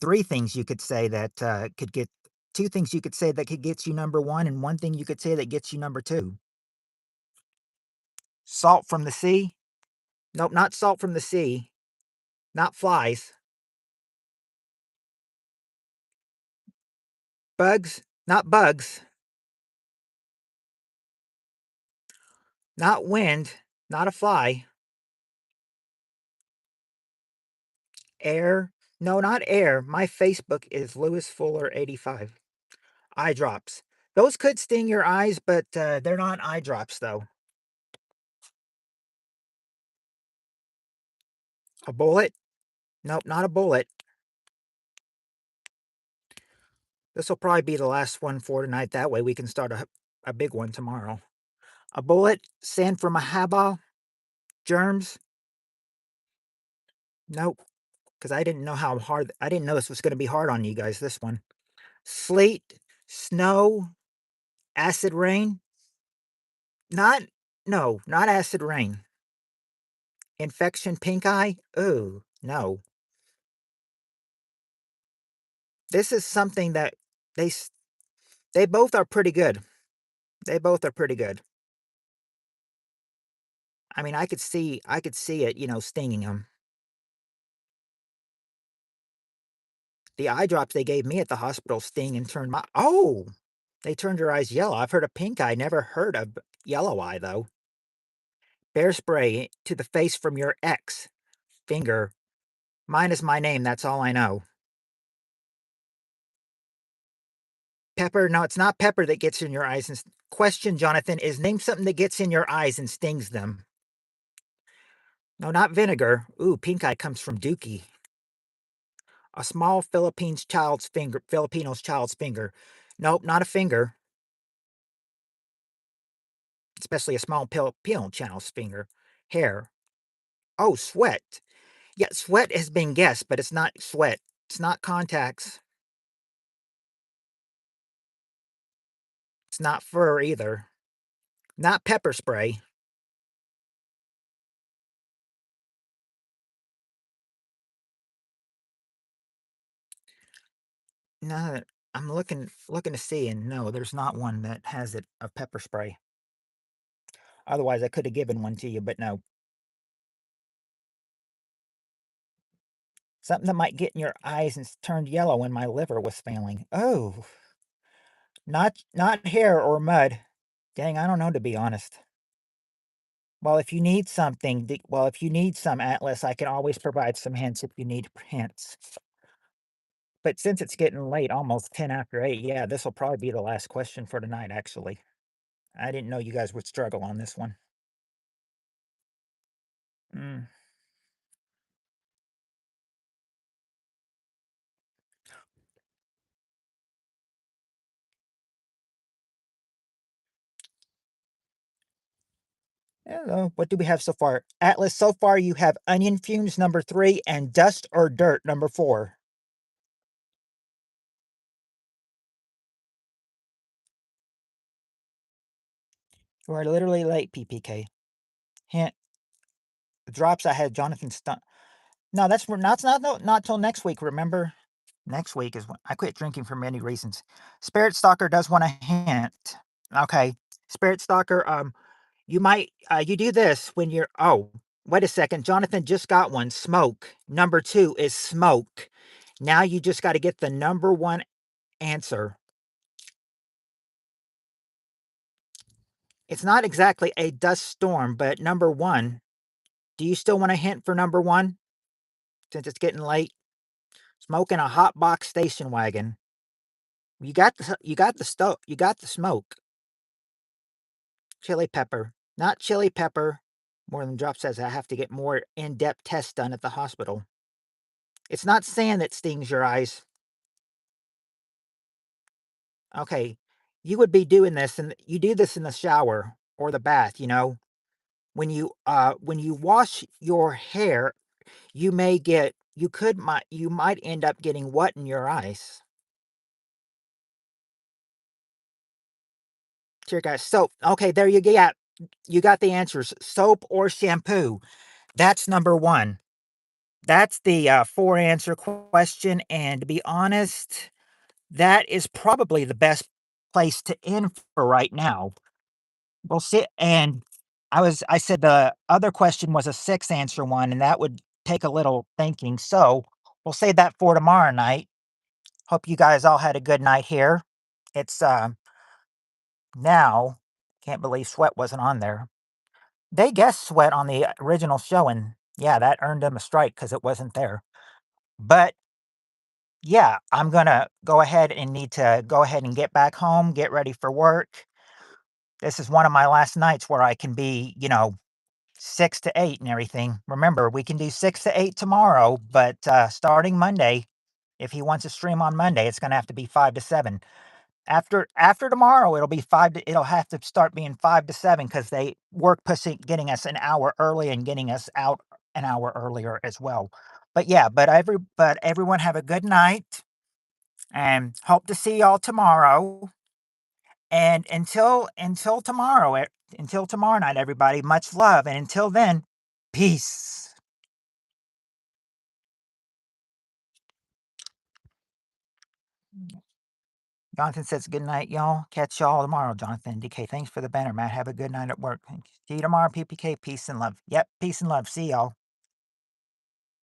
3 things you could say that, could get 2 things you could say that could get you number 1, and 1 thing you could say that gets you number 2. Salt from the sea? Nope, not salt from the sea. Not flies. Bugs? Not bugs. Not wind. Not a fly. Air? No, not air. My Facebook is Lewis Fuller 85. Eye drops. Those could sting your eyes, but, they're not eye drops, though. A bullet? Nope, not a bullet. This'll probably be the last one for tonight, that way we can start a big one tomorrow. A bullet? Sand from a highball? Germs? Nope, because I didn't know this was gonna be hard on you guys, this one. Sleet? Snow? Acid rain? Not no, not acid rain. Infection, pink eye? Ooh, no. This is something that they s they both are pretty good. They both are pretty good. I mean, I could see it, stinging them. The eye drops they gave me at the hospital sting and turned my oh! They turned your eyes yellow. I've heard of pink eye, never heard of yellow eye, though. Bear spray to the face from your ex. Finger. Mine is my name, that's all I know. Pepper? No, it's not pepper that gets in your eyes and question, Jonathan, is name something that gets in your eyes and stings them. No, not vinegar. Ooh, pink eye comes from Dookie. A small Filipino's child's finger. Nope, not a finger. Especially a small Filipino child's finger. Hair. Oh, sweat. Yeah, sweat has been guessed, but it's not sweat. It's not contacts. It's not fur either. Not pepper spray. No, I'm looking to see, and no, there's not one that has it of pepper spray. Otherwise, I could have given one to you, but no. Something that might get in your eyes and turned yellow when my liver was failing. Oh, not hair or mud. Dang, I don't know, to be honest. Well, if you need something, if you need some Atlas, I can always provide some hints if you need hints. But since it's getting late, almost 10 after 8, yeah, this will probably be the last question for tonight, actually. I didn't know you guys would struggle on this one. Mm. Hello. What do we have so far? Atlas, so far you have onion fumes number 3 and dust or dirt number 4. You are literally late, PPK. Hint. The drops I had Jonathan Stunt. No, that's not no, not till next week, remember? Next week is when I quit drinking for many reasons. Spirit Stalker does want a hint. Okay. Spirit Stalker, you do this when you're oh, wait a second. Jonathan just got one. Smoke. Number 2 is smoke. Now you just got to get the number 1 answer. It's not exactly a dust storm, but number 1. Do you still want a hint for number 1? Since it's getting late? Smoking a hot box station wagon. You got the smoke. Chili pepper. Not chili pepper. More than drop says I have to get more in-depth tests done at the hospital. It's not sand that stings your eyes. Okay. You would be doing this and you do this in the shower or the bath, when you wash your hair, you might end up getting what in your eyes. Here guys, soap. Okay, there you got the answers. Soap or shampoo. That's number 1. that's the, 4 answer question, and to be honest, that is probably the best place to end for right now. We'll see, and I said the other question was a 6 answer one, and that would take a little thinking, so we'll save that for tomorrow night. Hope you guys all had a good night here. It's, now can't believe Sweat wasn't on there. They guessed Sweat on the original show, and yeah, that earned them a strike because it wasn't there. But yeah, I'm gonna go ahead and need to go ahead and get back home, get ready for work. This is one of my last nights where I can be, 6 to 8 and everything. Remember, we can do 6 to 8 tomorrow, but starting Monday, if he wants to stream on Monday, it's gonna have to be 5 to 7. After tomorrow, it'll have to start being 5 to 7 because they work pushing getting us an hour early and getting us out an hour earlier as well. But yeah, but everyone have a good night and hope to see y'all tomorrow. And until tomorrow night, everybody, much love. And until then, peace. Jonathan says good night, y'all. Catch y'all tomorrow, Jonathan. DK, thanks for the banner, Matt. Have a good night at work. See you tomorrow, PPK. Peace and love. Yep, peace and love. See y'all.